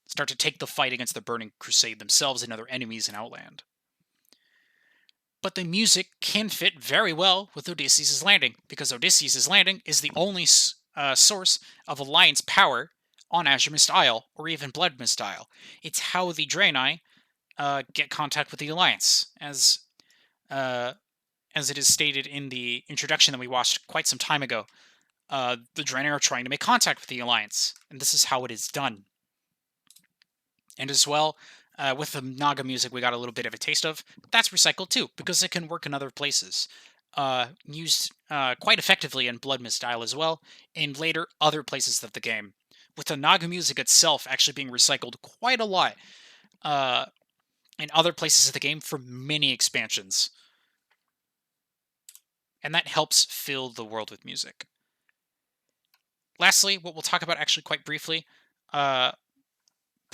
start to take the fight against the Burning Crusade themselves and other enemies in Outland. But the music can fit very well with Odysseus' landing, because Odysseus' landing is the only source of Alliance power on Azuremyst Isle, or even Bloodmist Isle. It's how the Draenei get contact with the Alliance, as it is stated in the introduction that we watched quite some time ago. The Draenei are trying to make contact with the Alliance, and this is how it is done. And as well, with the Naga music we got a little bit of a taste of, that's recycled too, because it can work in other places. Used quite effectively in Bloodmist Isle as well, and later other places of the game, with the Naga music itself actually being recycled quite a lot in other places of the game for many expansions. And that helps fill the world with music. Lastly, what we'll talk about actually quite briefly, but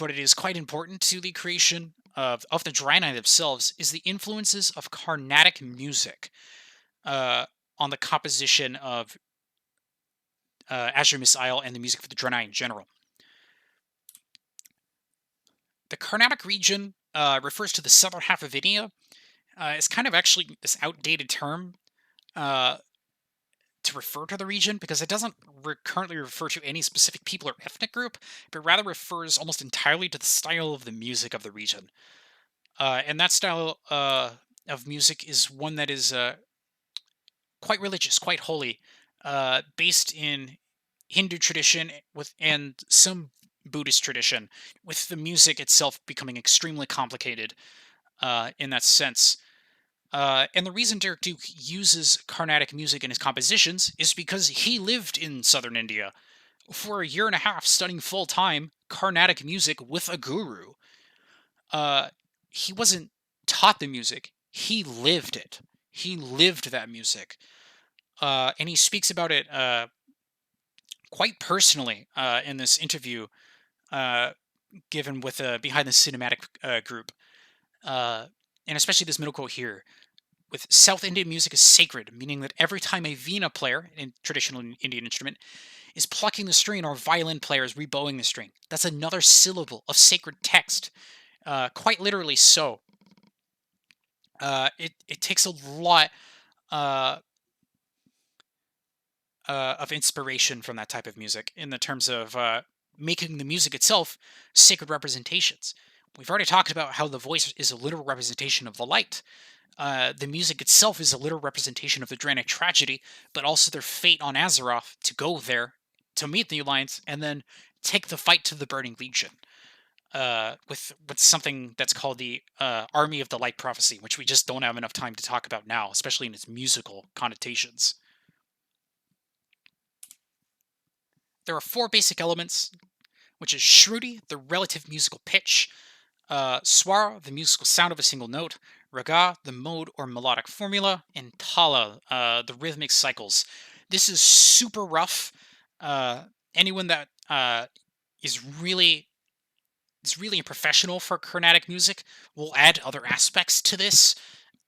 it is quite important to the creation of the Draenei themselves, is the influences of Carnatic music on the composition of Azuremyst Isle and the music for the Draenei in general. The Carnatic region refers to the southern half of India. It's kind of actually this outdated term to refer to the region, because it doesn't currently refer to any specific people or ethnic group, but rather refers almost entirely to the style of the music of the region. And that style of music is one that is quite religious, quite holy, based in Hindu tradition and some Buddhist tradition, with the music itself becoming extremely complicated in that sense. And the reason Derek Duke uses Carnatic music in his compositions is because he lived in southern India for a year and a half studying full-time Carnatic music with a guru. He wasn't taught the music, he lived it. He lived that music. And he speaks about it quite personally in this interview given with Behind the Cinematic group. And especially this middle quote here. With South Indian music is sacred, meaning that every time a veena player, a traditional Indian instrument, is plucking the string or violin player is rebowing the string, that's another syllable of sacred text. Quite literally so. It takes a lot of inspiration from that type of music in the terms of making the music itself sacred representations. We've already talked about how the voice is a literal representation of the light. The music itself is a literal representation of the Draenei tragedy, but also their fate on Azeroth to go there, to meet the Alliance, and then take the fight to the Burning Legion. with something that's called the Army of the Light Prophecy, which we just don't have enough time to talk about now, especially in its musical connotations. There are 4 basic elements, which is Shruti, the relative musical pitch, Swara, the musical sound of a single note, Raga, the mode or melodic formula, and Tala, the rhythmic cycles. This is super rough. Anyone that is really a professional for Carnatic music will add other aspects to this,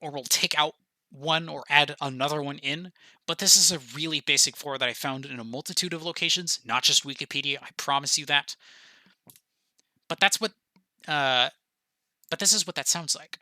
or will take out one or add another one in. But this is a really basic 4 that I found in a multitude of locations, not just Wikipedia. I promise you that. But that's what. But this is what that sounds like.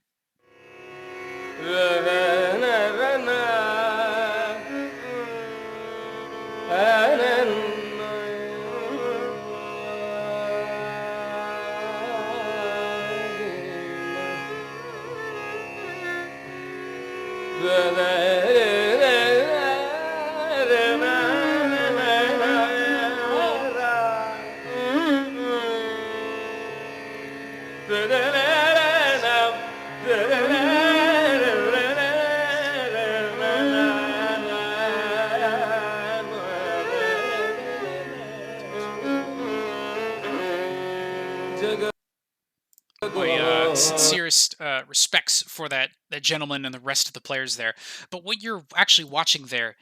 My sincerest respects for that gentleman and the rest of the players there. But what you're actually watching there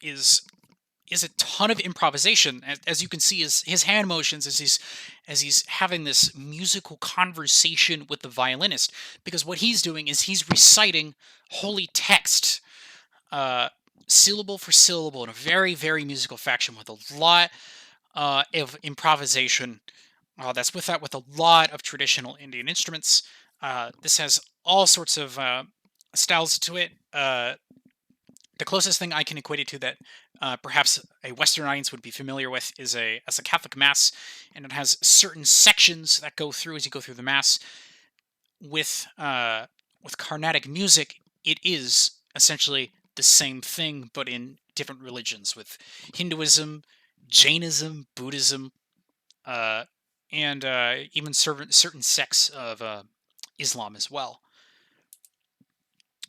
is a ton of improvisation. As you can see, his hand motions as he's having this musical conversation with the violinist. Because what he's doing is he's reciting holy text, syllable for syllable, in a very, very musical fashion with a lot of improvisation. That's with a lot of traditional Indian instruments. This has all sorts of styles to it. The closest thing I can equate it to that perhaps a Western audience would be familiar with is a Catholic Mass, and it has certain sections that go through as you go through the Mass. With Carnatic music, it is essentially the same thing, but in different religions, with Hinduism, Jainism, Buddhism, and even certain sects of Islam as well.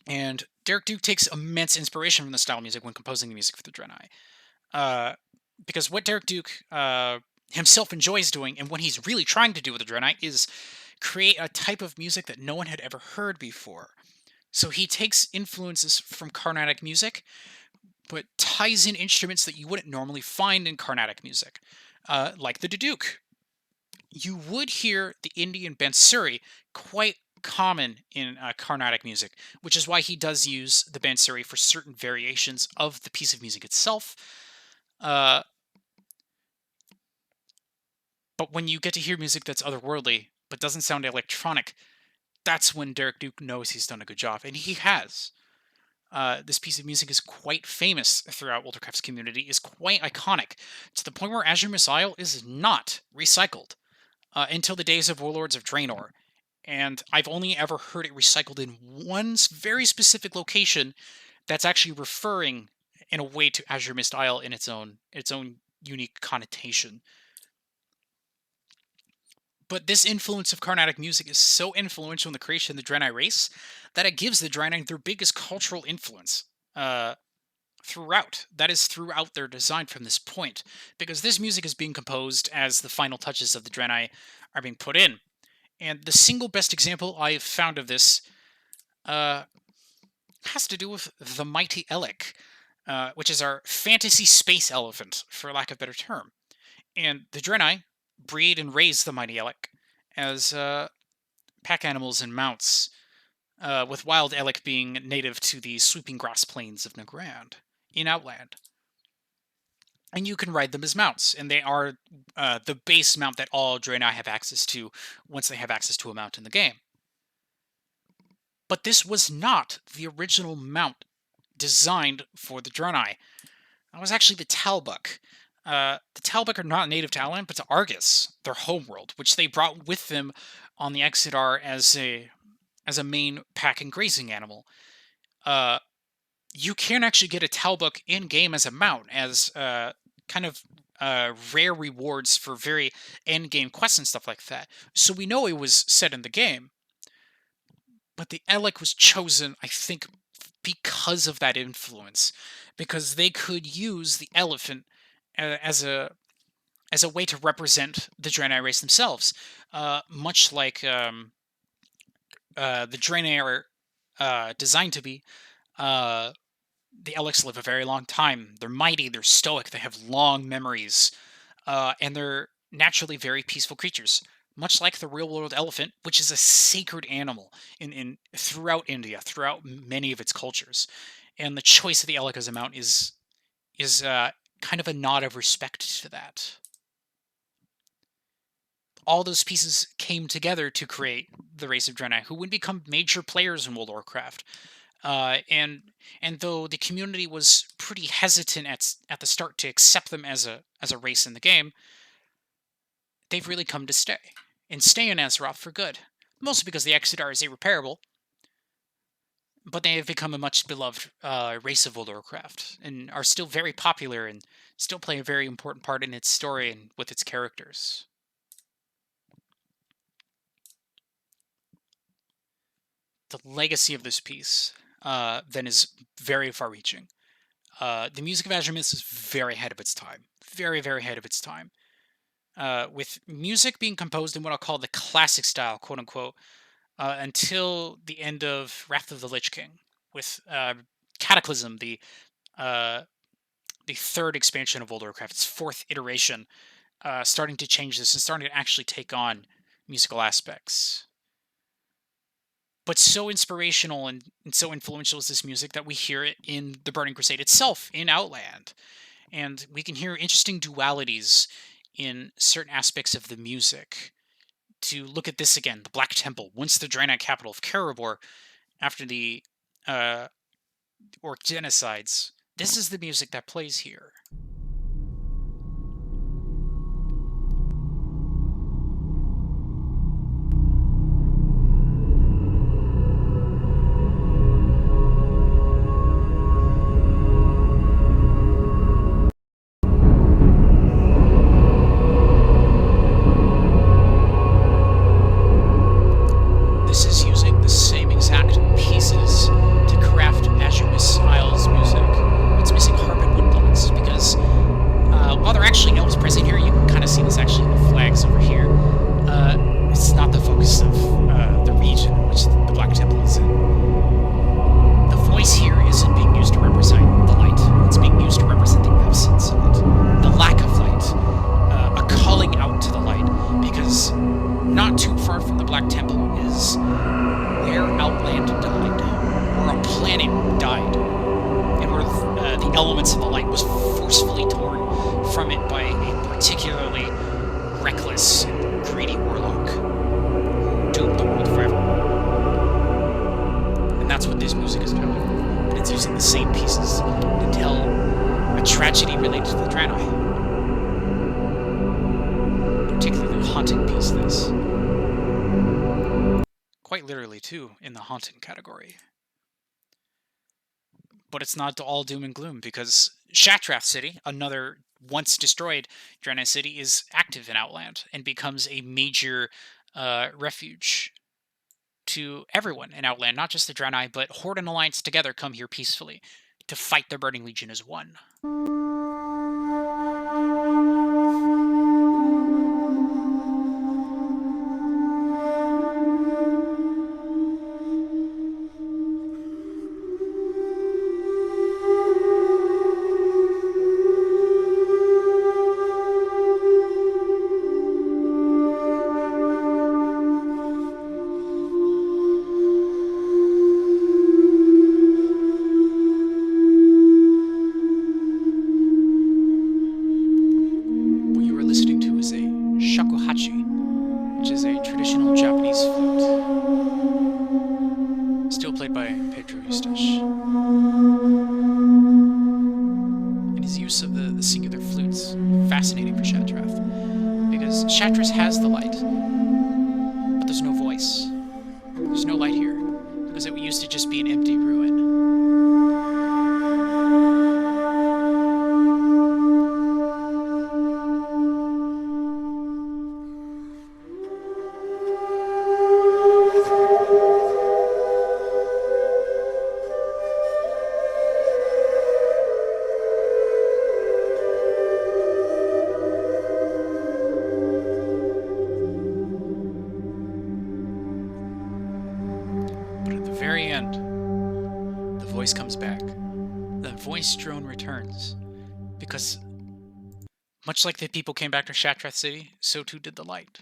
And Derek Duke takes immense inspiration from the style of music when composing the music for the Draenei. Because what Derek Duke himself enjoys doing, and what he's really trying to do with the Draenei, is create a type of music that no one had ever heard before. So he takes influences from Carnatic music, but ties in instruments that you wouldn't normally find in Carnatic music, like the duduk. You would hear the Indian bansuri quite common in Carnatic music, which is why he does use the bansuri for certain variations of the piece of music itself. But when you get to hear music that's otherworldly, but doesn't sound electronic, that's when Derek Duke knows he's done a good job, and he has. This piece of music is quite famous throughout World of Warcraft's community, is quite iconic, to the point where Azuremyst Isle is not recycled until the days of Warlords of Draenor. And I've only ever heard it recycled in one very specific location that's actually referring in a way to Azuremyst Isle in its own unique connotation. But this influence of Carnatic music is so influential in the creation of the Draenei race that it gives the Draenei their biggest cultural influence throughout. That is, throughout their design from this point. Because this music is being composed as the final touches of the Draenei are being put in. And the single best example I've found of this has to do with the Mighty Elec, which is our fantasy space elephant, for lack of a better term. And the Draenei breed and raise the Mighty Elec as pack animals and mounts, with Wild Elec being native to the sweeping grass plains of Nagrand in Outland. And you can ride them as mounts, and they are the base mount that all Draenei have access to once they have access to a mount in the game. But this was not the original mount designed for the Draenei. That was actually the Talbuk. The Talbuk are not native to Outland, but to Argus, their homeworld, which they brought with them on the Exodar as a main pack and grazing animal. You can actually get a Talbuk in-game as a mount, as kind of rare rewards for very end game quests and stuff like that. So we know it was set in the game. But the Elec was chosen, I think, because of that influence, because they could use the elephant as a way to represent the Draenei race themselves, much like the Draenei are designed to be. The Elecs live a very long time. They're mighty. They're stoic. They have long memories, and they're naturally very peaceful creatures, much like the real-world elephant, which is a sacred animal in throughout India, throughout many of its cultures. And the choice of the Elec as a mount is kind of a nod of respect to that. All those pieces came together to create the race of Draenei, who would become major players in World of Warcraft. And though the community was pretty hesitant at the start to accept them as a race in the game, they've really come to stay, and stay in Azeroth for good. Mostly because the Exodar is irreparable, but they have become a much beloved race of World of Warcraft, and are still very popular and still play a very important part in its story and with its characters. The legacy of this piece then is very far-reaching. The music of Azuremyst is very ahead of its time. Very, very ahead of its time. With music being composed in what I'll call the classic style, quote-unquote, until the end of Wrath of the Lich King. With Cataclysm, the third expansion of World of Warcraft, its fourth iteration, starting to change this and starting to actually take on musical aspects. But so inspirational and so influential is this music that we hear it in the Burning Crusade itself, in Outland. And we can hear interesting dualities in certain aspects of the music. To look at this again, the Black Temple, once the Draenei capital of Karabor, after the Orc genocides, this is the music that plays here. Category. But it's not all doom and gloom, because Shattrath City, another once destroyed Draenei city, is active in Outland and becomes a major refuge to everyone in Outland, not just the Draenei, but Horde and Alliance together come here peacefully to fight the Burning Legion as one. very end, the voice comes back. The voice drone returns. Because, much like the people came back to Shattrath City, so too did the light.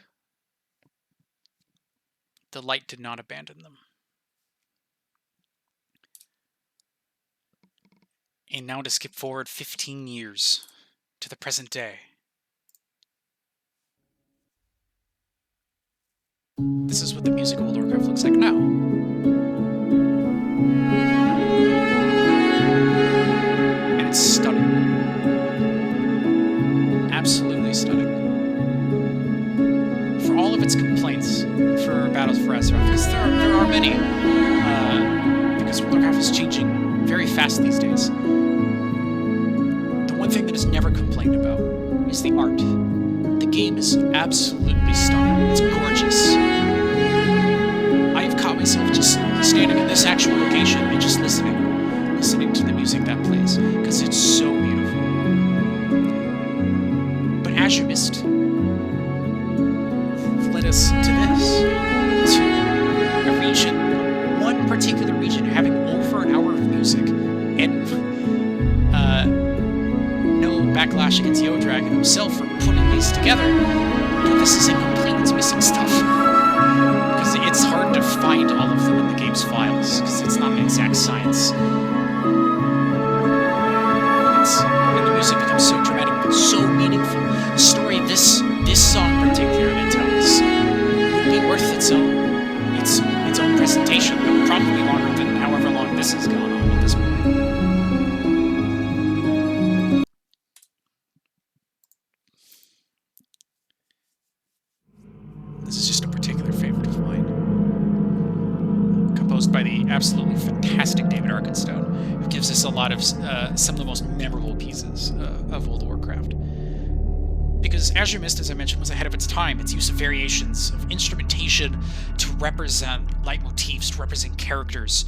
The light did not abandon them. And now to skip forward 15 years to the present day. This is what the music of World of Warcraft looks like now. And it's stunning. Absolutely stunning. For all of its complaints for Battles for Azeroth, because there are many, because World of Warcraft is changing very fast these days. The one thing that is never complained about is the art. The game is absolutely stunning. It's gorgeous. I have caught myself just standing in this actual location and just listening to the music that plays, because it's so beautiful. But Azuremyst led us to this, to a region, one particular region, having over an hour of music, and no backlash against Yodragon himself for putting these together, but this is incomplete, it's missing stuff. Because it's hard to find all of them in the game's files, because it's not an exact science. And the music becomes so dramatic, so meaningful. The story this song particularly tells would be worth its own presentation, but probably longer than however long this has gone on at this point. This is just a particular favorite of mine. Composed by the absolutely fantastic David Arkenstone, who gives us a lot of some of the most memorable pieces of World of Warcraft. Because Azuremyst, as I mentioned, was ahead of its time. Its use of variations of instrumentation to represent leitmotifs, to represent characters,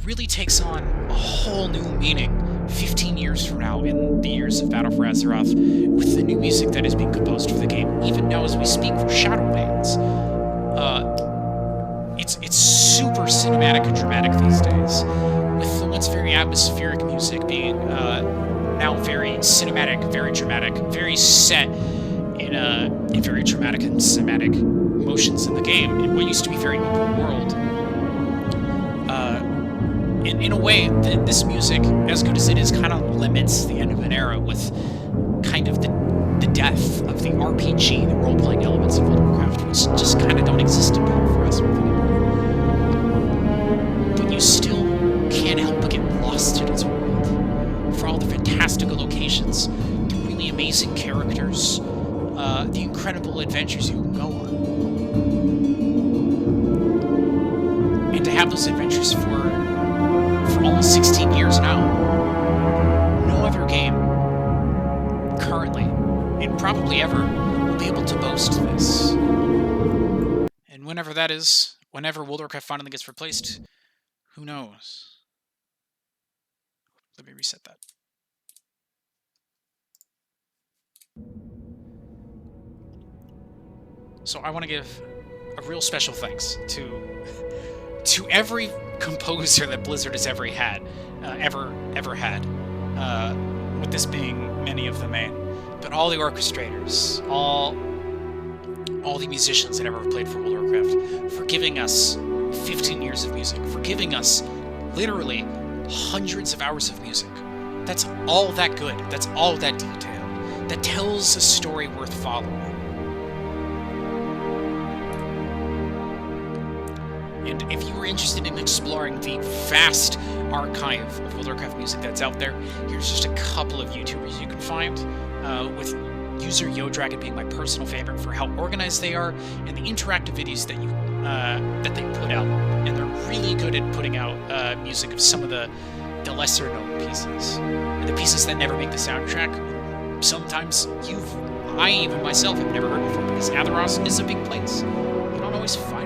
really takes on a whole new meaning 15 years from now in the years of Battle for Azeroth, with the new music that is being composed for the game, even now as we speak, for Shadowlands. It's super cinematic and dramatic these days, with the once very atmospheric music being now very cinematic, very dramatic, very set in very dramatic and cinematic motions in the game, in what used to be very open world. In a way, this music, as good as it is, kind of limits the end of an era with kind of the death of the RPG, the role-playing elements of World of Warcraft, which just kind of don't exist in Battle for Azeroth anymore. But you still can't help but get lost in its world. For all the fantastical locations, the really amazing characters, the incredible adventures you can go on. And to have those adventures for almost 16 years now. No other game currently, and probably ever, will be able to boast this. And whenever that is, whenever World of Warcraft finally gets replaced, who knows? Let me reset that. So I want to give a real special thanks to every composer that Blizzard has ever had, with this being many of the main, but all the orchestrators, all the musicians that ever played for World of Warcraft, for giving us 15 years of music, for giving us literally hundreds of hours of music. That's all that good, that's all that detailed, that tells a story worth following. And if you were interested in exploring the vast archive of World of Warcraft music that's out there, here's just a couple of YouTubers you can find, with user Yodragon being my personal favorite for how organized they are and the interactive videos that they put out. And they're really good at putting out music of some of the lesser known pieces, and the pieces that never make the soundtrack. Sometimes I even myself have never heard before, because Azeroth is a big place. You don't always find